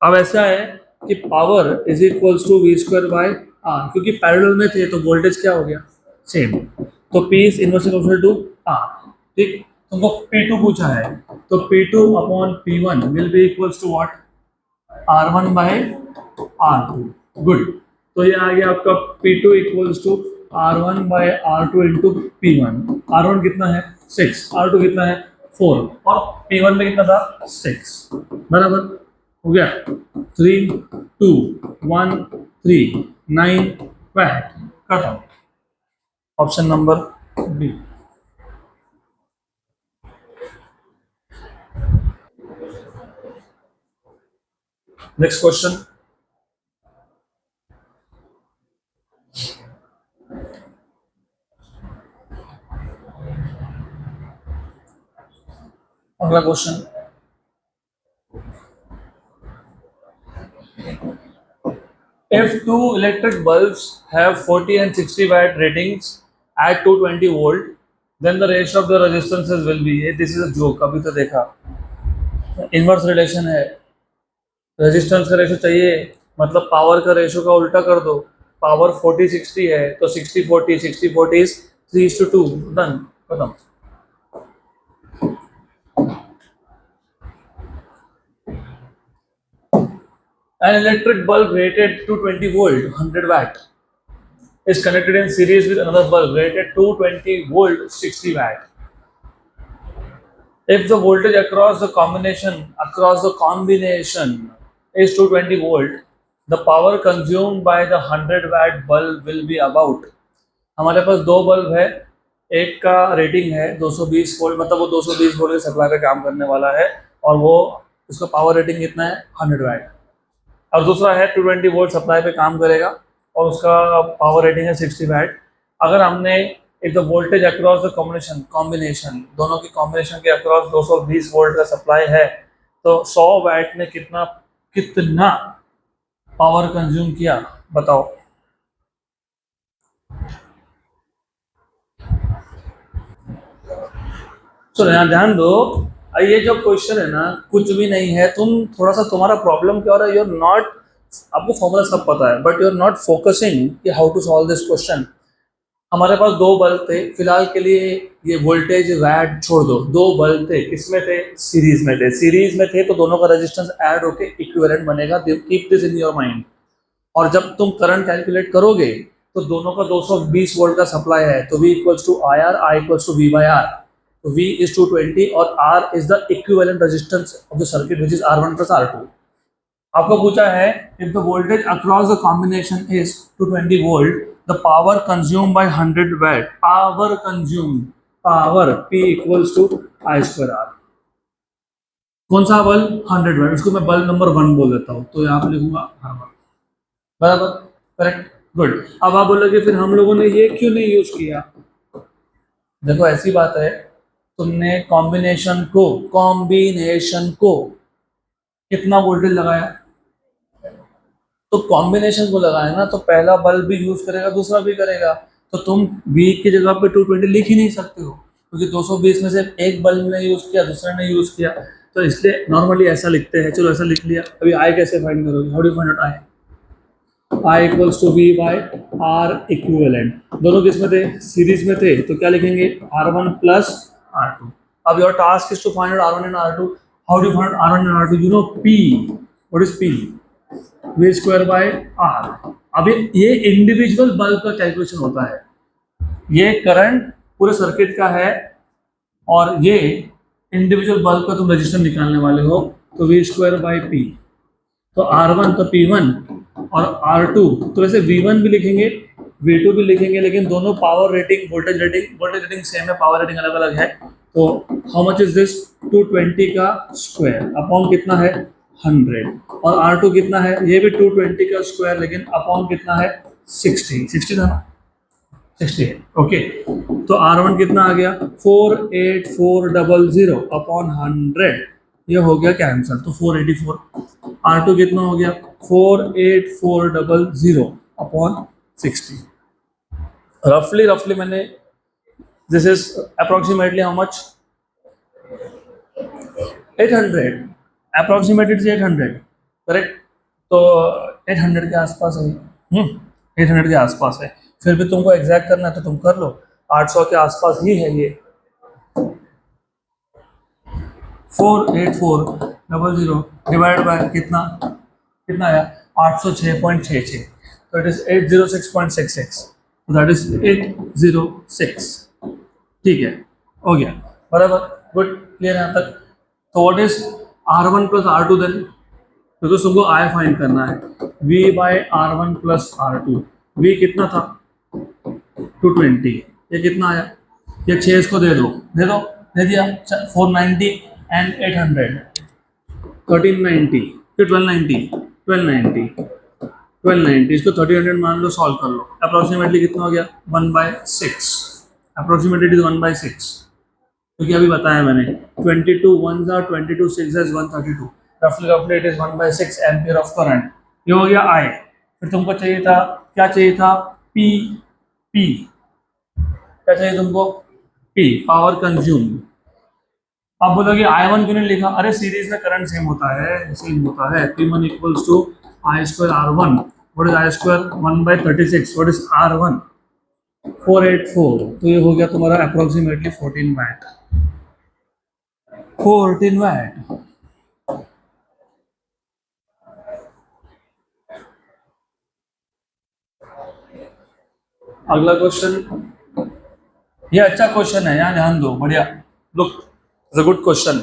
अब ऐसा है कि power is equals to V square by R, क्योंकि पैरेलल में थे तो वोल्टेज क्या हो गया? सेम। तो P is inversely proportional to R। ठीक, तुमको P2 पूछा है, तो P2 upon P1 will be equals to what? R1 by R2। Good. तो ये आ गया आपका P2 equals to R1 by R2 into P1। R1 कितना है? 6, R2 कितना है? 4, और P1 में कितना था? 6। बराबर हो गया। 3 2 1 3 9 वैट, खत्म। Option number B. Next question. अगला question. If two electric bulbs have 40 and 60 watt ratings at 220 volt, then the ratio of the resistances will be, this is a joke, अभी तो देखा, इनवर्स रिलेशन है। रेजिस्टेंस का रेशो चाहिए, मतलब पावर का रेशो का उल्टा कर दो। पावर 40-60 है तो 60-40, 60-40 इज 3:2, डन, खत्म। An electric bulb rated 220 volt 100 watt is connected in series with another bulb rated 220 volt 60 watt. If the voltage across the combination is 220 volt, the power consumed by the 100 watt bulb will be about। हमारे पास दो बल्ब है, एक का रेटिंग है 220 वोल्ट, मतलब वो 220 वोल्ट के सप्लाई पे काम करने वाला है, और वो उसका पावर रेटिंग कितना है? 100 वाट। और दूसरा है 220 वोल्ट सप्लाई पे काम करेगा और उसका पावर रेटिंग है 60 वाट। अगर हमने if the voltage across the combination, दोनों की कॉम्बिनेशन के अक्रॉस 220 वोल्ट का सप्लाई है, तो 100 वाट ने कितना कितना पावर कंज्यूम किया? बताओ। तो यहाँ ध्यान दो, ये जो क्वेश्चन है ना, कुछ भी नहीं है। तुम थोड़ा सा, तुम्हारा प्रॉब्लम क्या हो रहा है, यू आर नॉट, आपको फॉर्मूला सब पता है but you are not focusing कि how to solve this question. हमारे पास दो बल्ब थे, फिलहाल के लिए ये वोल्टेज वैट छोड़ दो। दो बल्ब थे, किसमें थे? सीरीज में थे। सीरीज में थे तो दोनों का रेजिस्टेंस ऐड होके इक्विवेलेंट बनेगा। Keep this in your mind. और जब तुम करंट कैलकुलेट करोगे तो दोनों का 220 वोल्ट का सप्लाई है, तो V equals to I R, I equals to V by R. तो V इज 220 और R is the equivalent resistance of the circuit which is R1 plus R2। आपको पूछा है if the voltage across the combination is 220 volt, the power consume by 100 watt, power consume, power P equals to I square R. कौन सा बल्ब? 100 वैट, उसको मैं बल्ब नंबर 1 बोल देता हूँ, तो यहाँ पे लिखूंगा R1। बराबर, करेक्ट, गुड। अब आप बोलोगे फिर हम लोगों ने ये क्यों नहीं यूज किया? देखो ऐसी बात है, तुमने कॉम्बिनेशन को कितना वोल्टेज लगाया, तो कॉम्बिनेशन को लगाया ना, तो पहला बल्ब भी यूज करेगा, दूसरा भी करेगा, तो तुम V की जगह पे 220 लिख ही नहीं सकते हो, क्योंकि 220 में से एक बल्ब ने यूज किया, दूसरे ने यूज किया, तो इसलिए नॉर्मली ऐसा लिखते हैं। चलो ऐसा लिख लिया। अभी I कैसे फाइंड करोगे? How do find out I? I equals to V by R equivalent. दोनों किस में थे? सीरीज में थे, तो क्या लिखेंगे? R1 plus R2। अब your task is to find out R1 and R2। How do find R1 and R2? You know P। What is P? V square by R। अब ये इंडिविजुअल बल्ब का कैलकुलेशन होता है, ये करंट पूरे सर्किट का है, और ये इंडिविजुअल बल्ब का तुम रजिस्टर निकालने वाले हो, तो V स्क्वायर बाय P। तो R1 तो P1 और R2, तो वैसे V1 भी लिखेंगे, V2 भी लिखेंगे, लेकिन दोनों power rating, voltage rating same है, पावर रेटिंग अलग अलग है। तो हाउ मच इज दिस? 220 का स्क्वायर अपॉन कितना है? 100। और R2 कितना है? ये भी 220 का स्क्वायर, लेकिन अपॉन कितना है? 60 था ना, 60। ओके, तो R1 कितना आ गया? 48400 अपॉन 100, ये हो गया कैंसल, तो 484। R2 कितना हो गया? 48400 अपॉन 60। रफली मैंने, this is approximately how much? 800, approximated 800, correct. तो 800 के आसपास है, 800 के आसपास है। फिर भी तुमको एग्जैक्ट करना है तो तुम कर लो, 800 के आसपास ही है ये। 48400 डिवाइड बाय कितना, कितना आया? 806.66, तो इट इज 806.66, दैट इज 806। ठीक है, हो गया, बराबर, गुड, क्लियर यहाँ तक। तो what is R1 plus R2 then? तो तुमको I फाइंड करना है, V bye R1 plus R2। V कितना था? 220। ये कितना आया? ये 6 इसको दे दो, दे दिया। 490 एंड 800, 1390, फिर 1290, इसको 1300 मान लो, सॉल्व कर लो। अप्रोक्सीमेटली कितना हो गया? 1/6, अप्रोक्सीमेटली 1/6, क्योंकि अभी बताया मैंने 22 1s are 22 6s 132, रफली it is 1/6 ampere of current. ये हो गया I। फिर तुमको चाहिए था, क्या चाहिए था? P। क्या चाहिए तुमको? P, power consume. आप बोलोगे I1 क्यों नहीं लिखा? अरे सीरीज में करंट सेम होता है, P1 equals to I square R1। What is I square? 1/36। What is R1? 484। तो ये हो गया तुम्हारा अप्रोक्सीमेटली 14 वैट, 14 वैट। अगला क्वेश्चन, ये अच्छा क्वेश्चन है, यहाँ ध्यान दो, बढ़िया। Look, it's a good question.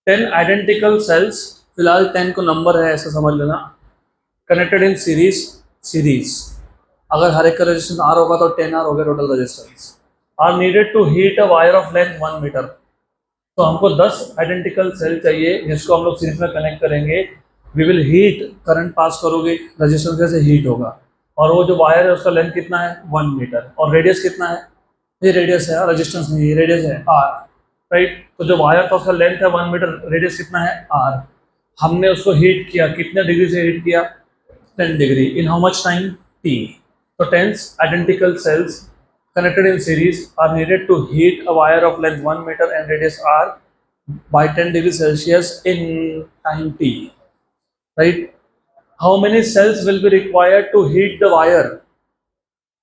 10 identical cells, फिलहाल 10 को नंबर है ऐसा समझ लेना, कनेक्टेड इन सीरीज। अगर हर एक का रेजिस्टेंस R होगा तो 10R हो गया total resistance. Are needed to heat a wire of length 1 metre. तो हमको 10 आइडेंटिकल सेल चाहिए जिसको हम लोग सीरीज में कनेक्ट करेंगे। We will heat, current pass करोगे, रेजिस्टेंस कैसे हीट होगा, और वो जो वायर है उसका लेंथ कितना है? 1 मीटर, और रेडियस कितना है? ये रेडियस है, रेजिस्टेंस नहीं, ये रेडियस है R, राइट। तो जो वायर था उसका लेंथ है 1 मीटर, रेडियस कितना है? R। हमने उसको हीट किया, कितने डिग्री से हीट किया? 10 degree. In how much time? T। So 10 identical cells connected in series are needed to heat a wire of length 1 meter and radius R by 10 degrees Celsius in time T. Right? How many cells will be required to heat the wire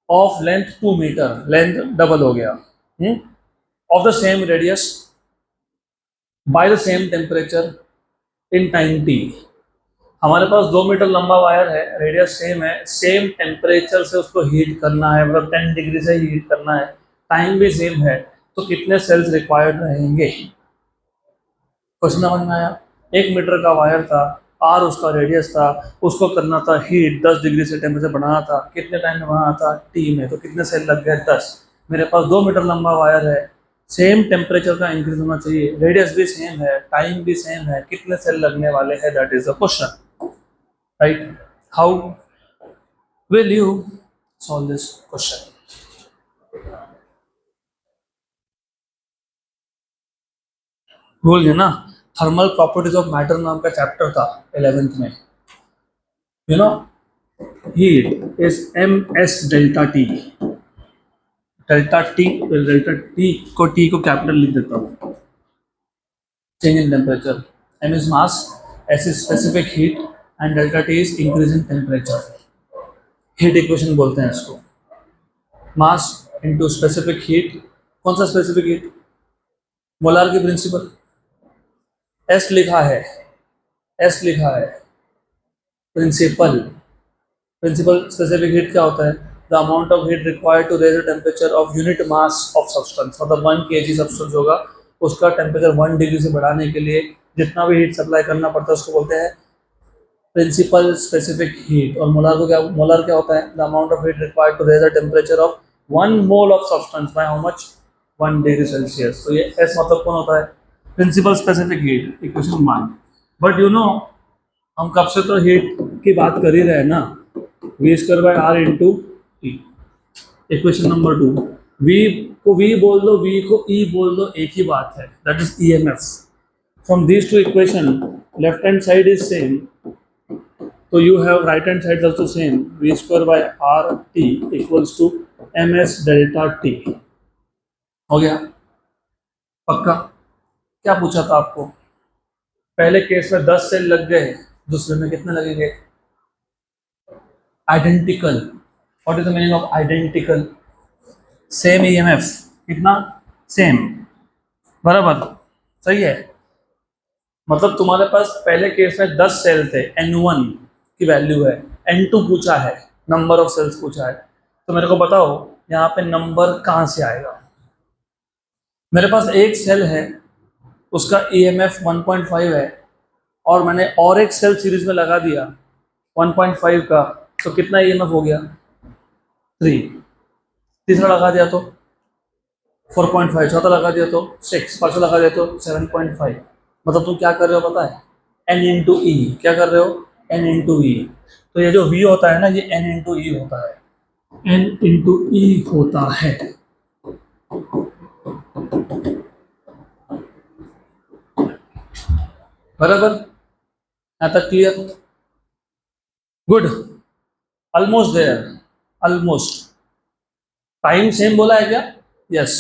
of length 2 meter? Length double हो गया, of the same radius by the same temperature in time T. हमारे पास 2 मीटर लंबा वायर है, रेडियस सेम है, सेम टेम्परेचर से उसको हीट करना है, मतलब 10 डिग्री से हीट करना है, टाइम भी सेम है, तो कितने सेल्स रिक्वायर्ड रहेंगे? क्वेश्चन समझ में आया? 1 मीटर का वायर था, आर उसका रेडियस था, उसको करना था हीट 10 डिग्री से टेम्परेचर बढ़ाना था, कितने टाइम में बढ़ाना था टी में, तो कितने सेल लग गए 10। मेरे पास 2 मीटर लंबा वायर है, सेम टेम्परेचर का इंक्रीज होना चाहिए, रेडियस भी सेम है, टाइम भी सेम है, कितने सेल लगने वाले हैं, that is the question, right. How will you solve this question? भूल गए ना, थर्मल प्रॉपर्टीज ऑफ मैटर नाम का चैप्टर था 11th में, you know, heat is M S delta T. Delta T को कैपिटल लिख देता हूँ, change in temperature. M is mass, S is specific heat, and delta T is increase in temperature. Heat equation बोलते हैं इसको। मास इंटू स्पेसिफिक हीट, कौन सा स्पेसिफिक हीट? मोलार की प्रिंसिपल, एस लिखा है, एस लिखा है, प्रिंसिपल, प्रिंसिपल स्पेसिफिक हीट क्या होता है? The amount of heat required to raise the temperature of unit mass of substance, मतलब 1 kg सब्सटेंस होगा, उसका टेम्परेचर 1 डिग्री से बढ़ाने के लिए जितना भी हीट सप्लाई करना पड़ता है उसको बोलते हैं प्रिंसिपल स्पेसिफिक हीट। और मोलर क्या होता है? The amount of heat required to raise the temperature of 1 mole of substance by how much? 1 degree Celsius. तो ये एस मतलब कौन होता है? Principal specific heat, equation 1। But you know, हम कब से तो हीट की बात कर ही रहे हैं ना, V square by R into T. Equation number 2, V को वी बोल दो, वी को ई बोल दो, एक ही बात है, that is E M F. From these two equation, left hand side is same, तो you have right hand side is also same, v square by r t equals to ms delta t। हो गया पक्का? क्या पूछा था आपको? पहले केस में 10 सेल लग गए, दूसरे में कितने लगेंगे? Identical. What is the meaning of identical? Same EMF, कितना? सेम, बराबर, सही है। मतलब तुम्हारे पास पहले केस में 10 सेल थे, n1 की वैल्यू है, n2 पूछा है, नंबर ऑफ सेल्स पूछा है, तो मेरे को बताओ यहाँ पे नंबर कहाँ से आएगा? मेरे पास एक सेल है, उसका EMF 1.5 है, और मैंने और एक सेल सीरीज में लगा दिया 1.5 का, तो कितना EMF हो गया? 3। तीसरा लगा दिया तो 4.5, चौथा लगा दिया तो 6, पांचवा लगा दिया तो 7.5। मतलब तुम क्या कर रहे हो पता है? n इंटू ई। क्या कर रहे हो? n इंटू ई। तो ये जो v होता है ना, ये n इंटू ई होता है, n इंटू ई होता है। बराबर, यहाँ तक clear? Good, almost there, almost. Time same बोला है क्या? यस,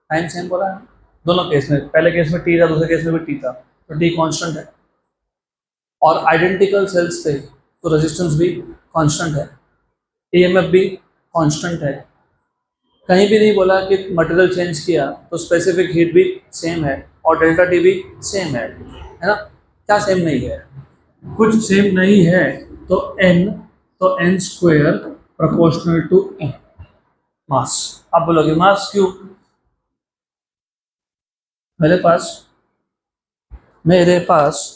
टाइम सेम बोला है दोनों केस में। पहले केस में टी था, दूसरे केस में भी टी था, तो टी कांस्टेंट है। और आइडेंटिकल सेल्स थे तो रेजिस्टेंस भी कांस्टेंट है, ईएमएफ भी कांस्टेंट है। कहीं भी नहीं बोला कि मटेरियल चेंज किया तो स्पेसिफिक हीट भी सेम है और डेल्टा टी भी सेम है ना? क्या सेम नहीं है? कुछ सेम नहीं है तो एन, तो N square proportional to N mass. आप बोलोगे मास क्यों? मेरे पास मेरे पास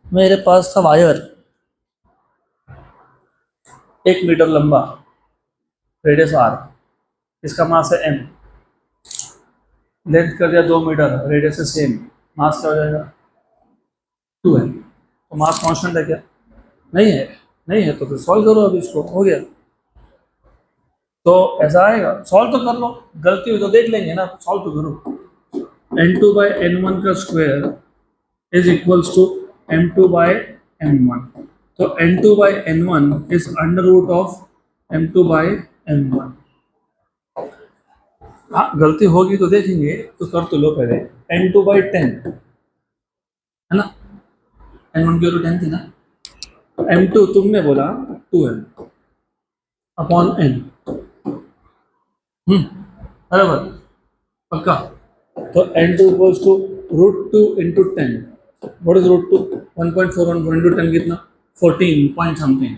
मेरे पास था वायर 1 मीटर लंबा, रेडियस आर, इसका मास है एम, लेंथ कर दिया 2 मीटर, रेडियस से सेम, मास क्या हो जाएगा? 2 है। तो मास कांस्टेंट है क्या? नहीं है। नहीं है तो फिर सॉल्व करो, अभी इसको हो गया। तो ऐसा आएगा, सॉल्व तो कर लो, गलती हुई तो देख लेंगे ना, सॉल्व तो करो। n2 बाई n1 का square is equals to m2 by m1। तो n2 by n1 is under root of m2 by m1। हाँ, गलती होगी तो देखेंगे, तो कर तो लो पहले। n2 बाई 10 है ना, n1 की वैल्यू 10 थी ना, m2 तुमने बोला 2m अपॉन n। बराबर, पक्का? तो n2 equals to √2 into 10। What is √2? 1.414 into 10 कितना? 14 पॉइंट समथिंग।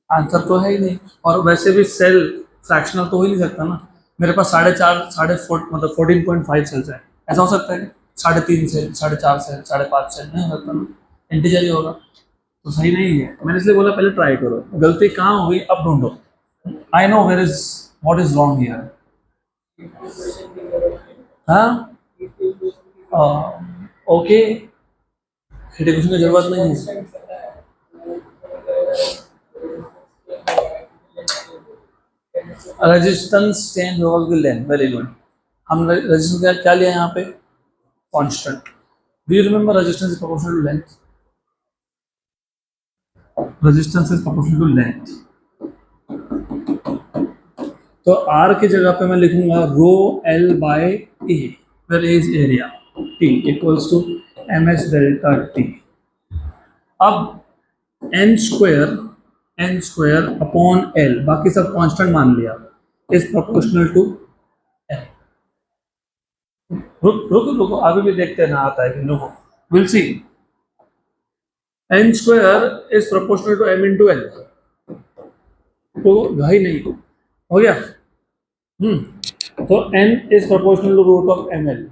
आंसर तो है ही नहीं, और वैसे भी सेल फ्रैक्शनल तो हो ही नहीं सकता ना, मेरे पास 4.5 मतलब 14.5 सेल्स है, ऐसा हो सकता है? 3.5 सेल, 4.5 सेल, 5.5 सेल नहीं हो सकता ना, इंटीजर ही होगा, तो सही नहीं है। मैंने इसलिए बोला पहले ट्राई करो, गलती कहाँ हुई अब ढूंढो। I know where is what is wrong here. हाँ, ओके, एजुकेशन की जरूरत नहीं है। रेजिस्टेंस चेंज होगा कि लेंथ, वेरी गुड। हम रेजिस्टेंस क्या लिया यहाँ पे? Constant. Do you remember resistance is proportional to length? Resistance is proportional to length. तो आर की जगह पे मैं लिखूंगा rho L by A, where A is area, T equals to M H delta T. अब एन स्क्वायर अपॉन एल, बाकी सब कांस्टेंट मान लिया, इज प्रोपोर्शनल टू एल। रुको अभी भी देखते हैं ना आता है कि रुको, will see. N square is proportional to M into L, तो भाई नहीं हो गया। तो n is proportional to root of M L,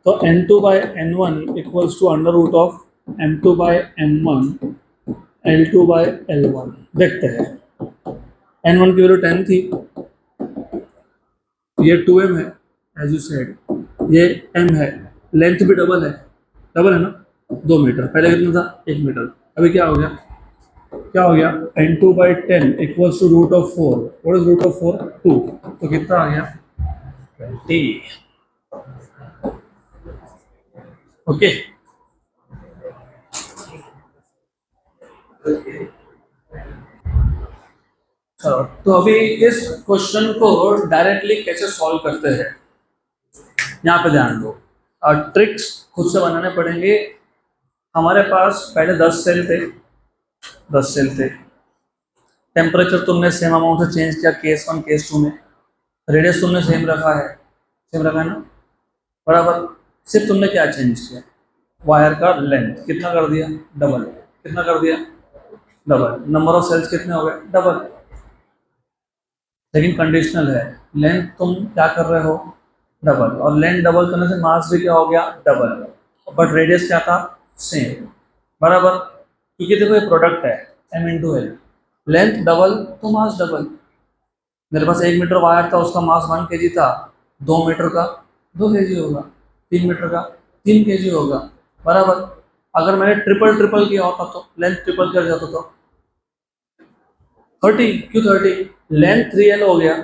तो n2 by n1 equals to under root of m2 by m1 l2 by l1। देखते हैं, n1 की वैल्यू 10 थी, ये 2m है एज यू सेड, ये m है, लेंथ भी डबल है ना, 2 मीटर, पहले कितना था 1 मीटर, अभी क्या हो गया n2 by 10 equals to root of 4। What is root of 4? 2, तो कितना आ गया 20। ओके, चलो तो अभी इस क्वेश्चन को डायरेक्टली कैसे सॉल्व करते हैं, यहाँ पे ध्यान दो, और ट्रिक्स खुद से बनाने पड़ेंगे। हमारे पास पहले 10 सेल थे, टेम्परेचर तुमने सेम अमाउंट से चेंज किया केस 1 केस 2 में, रेडियस तुमने सेम रखा है ना, बराबर। सिर्फ तुमने क्या चेंज किया, वायर का लेंथ कितना कर दिया, डबल। कितना कर दिया, डबल। नंबर ऑफ सेल्स कितने हो गए, डबल। लेकिन कंडीशनल है, लेंथ तुम क्या कर रहे हो, डबल, और लेंथ डबल करने से मास भी क्या हो गया, डबल, बट रेडियस क्या था, सेम, बराबर। क्योंकि देखो ये प्रोडक्ट है m into L, length double तो मास डबल। मेरे पास 1 मीटर वायर था, उसका मास 1 kg था, 2 मीटर का 2 kg होगा, 3 मीटर का 3 kg होगा, बराबर। अगर मैंने ट्रिपल किया होता तो लेंथ ट्रिपल कर जाता तो 30, क्यों 30? लेंथ 3l हो गया,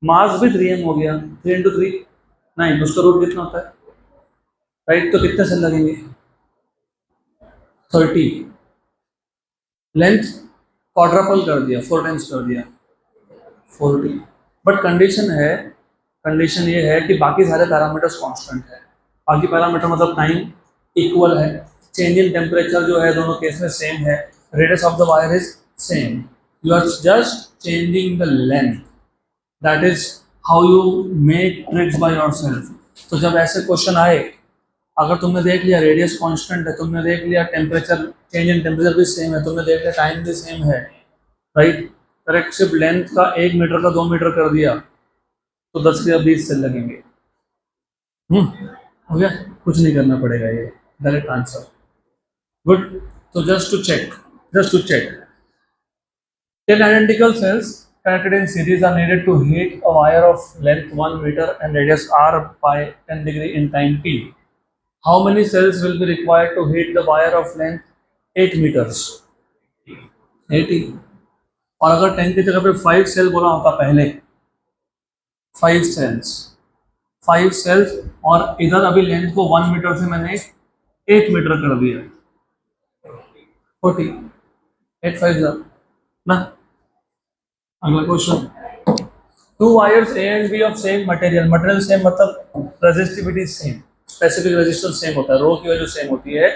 मास भी 3m हो गया, 3 इंटू 3 9, उसका रूट कितना होता है, राइट? तो कितने सेल लगेंगे, 30। लेंथ क्वाड्रपल कर दिया, 4 टाइम्स कर दिया, 40। बट कंडीशन ये है कि बाकी सारे पैरामीटर्स कांस्टेंट है। बाकी पैरामीटर मतलब टाइम इक्वल है, चेंज इन टेम्परेचर जो है दोनों केस में सेम है, radius of the wire is same, you are just changing the length, that is how you make tricks by yourself. तो जब ऐसे क्वेश्चन आए, अगर तुमने देख लिया रेडियस कांस्टेंट है, तुमने देख लिया टेम्परेचर, चेंज इन टेम्परेचर भी सेम है, तुमने देख लिया टाइम भी सेम है, राइट, करेक्ट, सिर्फ लेंथ का 1 मीटर का 2 मीटर कर दिया, तो 10 या 20 सेल लगेंगे। हो गया, कुछ नहीं करना पड़ेगा, ये डायरेक्ट आंसर। गुड। तो just to check 10 identical cells connected in series are needed to heat a wire of length 1 meter and radius r by 10 degree in time t. How many cells will be required to heat the wire of length 8 meters? 80। और अगर 10 की जगह पे 5 सेल बोला होता पहले, 5 सेल्स, और इधर अभी लेंथ को 1 मीटर से मैंने 8 मीटर कर दिया, 40, 8 5 ना। अगला question, 2 wires A and B of same material same मतलब resistivity same, specific resistance same होता है, रो की वैल्यू सेम होती है,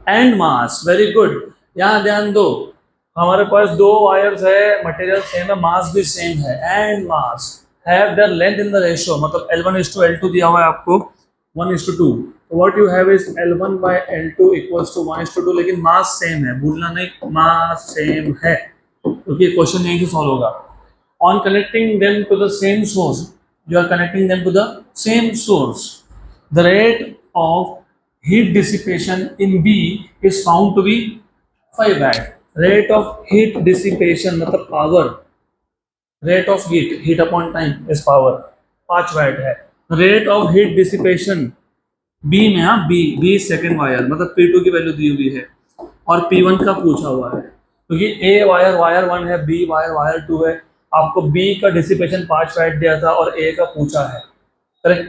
एंड मास, वेरी गुड। यहाँ ध्यान दो, हमारे पास 2 वायर्स है, मटेरियल सेम है, मास भी सेम है, and mass have their length in the ratio, मतलब L1:L2 दिया हुआ है आपको 1:2, तो what you have is L1/L2 equals to 1:2, लेकिन मास सेम है, भूलना नहीं, मास सेम है, क्योंकि क्वेश्चन यहीं से सॉल्व होगा। On connecting them to the same source, you are connecting them to the same source. The rate of heat dissipation in B is found to be 5 watt. Rate of heat dissipation मतलब power, rate of heat upon time is power, 5 watt है. Rate of heat dissipation B में, हाँ B सेकेंड वायर मतलब P2 की वैल्यू दी हुई है और P1 का पूछा हुआ है, क्योंकि A वायर 1 है, B वायर 2 है. आपको B का डिसिपेशन 5 वाट दिया था और A का पूछा है, correct.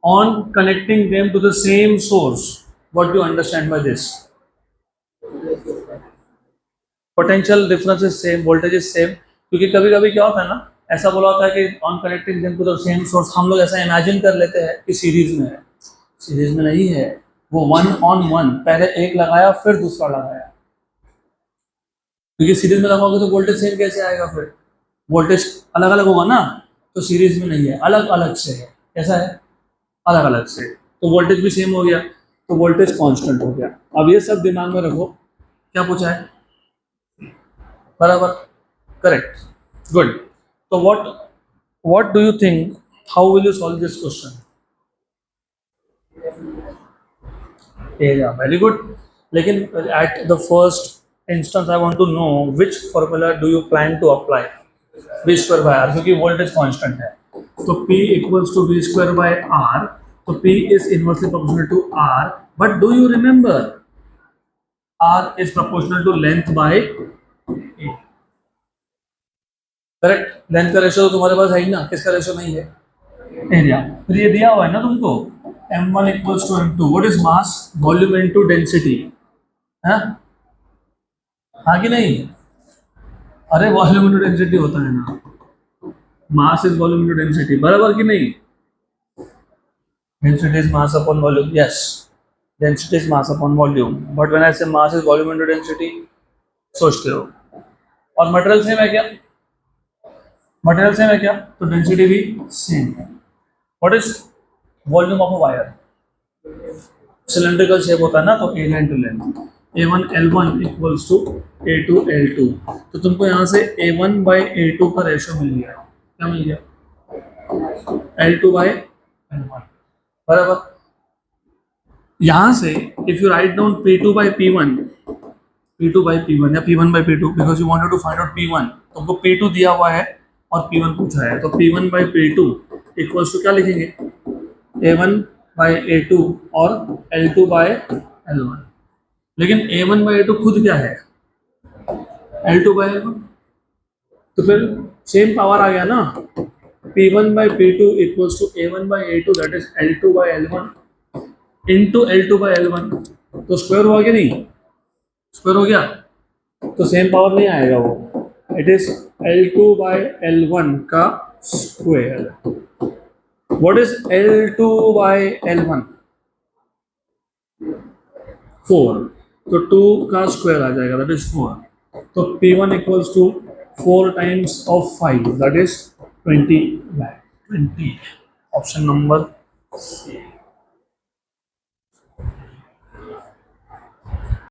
On connecting them to the same source, what do understand by this? Potential difference is same, voltage is same. क्योंकि कभी कभी क्या होता है ना, ऐसा बोला होता है कि on connecting them to the same source, हम लोग ऐसा इमेजिन कर लेते हैं कि सीरीज में है. सीरीज में नहीं है, वो 1 on 1, पहले एक लगाया फिर दूसरा लगाया. क्योंकि सीरीज में लगाओगे तो वोल्टेज सेम कैसे आएगा, फिर वोल्टेज अलग अलग होगा ना. तो सीरीज में नहीं है, अलग अलग से है. कैसा है? अलग अलग से. तो वोल्टेज भी सेम हो गया, तो वोल्टेज कांस्टेंट हो गया. अब ये सब दिमाग में रखो. क्या पूछा है? बराबर, करेक्ट, गुड. तो what do you think, how will you solve this question? Very good. लेकिन at the first instance I want to know which formula do you plan to apply? V square by R, क्योंकि वोल्टेज कांस्टेंट है. तो P equals to V square by R. तो P is inversely proportional to R, but do you remember R is proportional to length by A. Correct. Length का रेशियो तो तुम्हारे पास है ही ना, किसका रेशियो नहीं है? एरिया. फिर ये दिया हुआ है ना तुमको, m1 equals to m2. What is mass? Volume into density. हाँ कि नहीं? अरे वॉल्यूम इनटू डेंसिटी होता है ना, mass is volume into density, बराबर कि नहीं? Density is mass upon volume. Yes, density is mass upon volume, but when I say mass is volume into density, सोचते हो. और मटेरियल सेम है क्या? मटेरियल सेम है क्या? तो डेंसिटी भी सेम है. What is volume of a wire? Cylindrical shape होता है ना, तो area into length. A1 L1 equals to A2 L2. तो तुमको यहाँ से A1 बाई A2 का रेशियो मिल गया. क्या मिल गया? L2 बाई L1, बराबर. यहाँ से if you write down P2 by P1, P2 by P1 या P1 by P2, because you wanted to find out P1, तुमको P2 दिया हुआ है और P1 पूछा है. तो P1 by P2 equals to क्या लिखेंगे? A1 बाई A2 और L2 बाई L1. लेकिन A1 बाई A2 खुद क्या है? L2 by L1. तो फिर सेम पावर आ गया ना. P1 by P2 equals to A1 by A2, that is L2 by L1 into L2 by L1. तो स्क्वायर हुआ कि नहीं? स्क्वायर हो गया. तो सेम पावर नहीं आएगा वो, it is L2 by L1 का square. What is L2 by L1? 4. तो 2 का स्क्वायर आ जाएगा, दैट इज 4. तो P1 इक्वल्स टू 4 times of 5, that is 20 watt. 20. Option number C.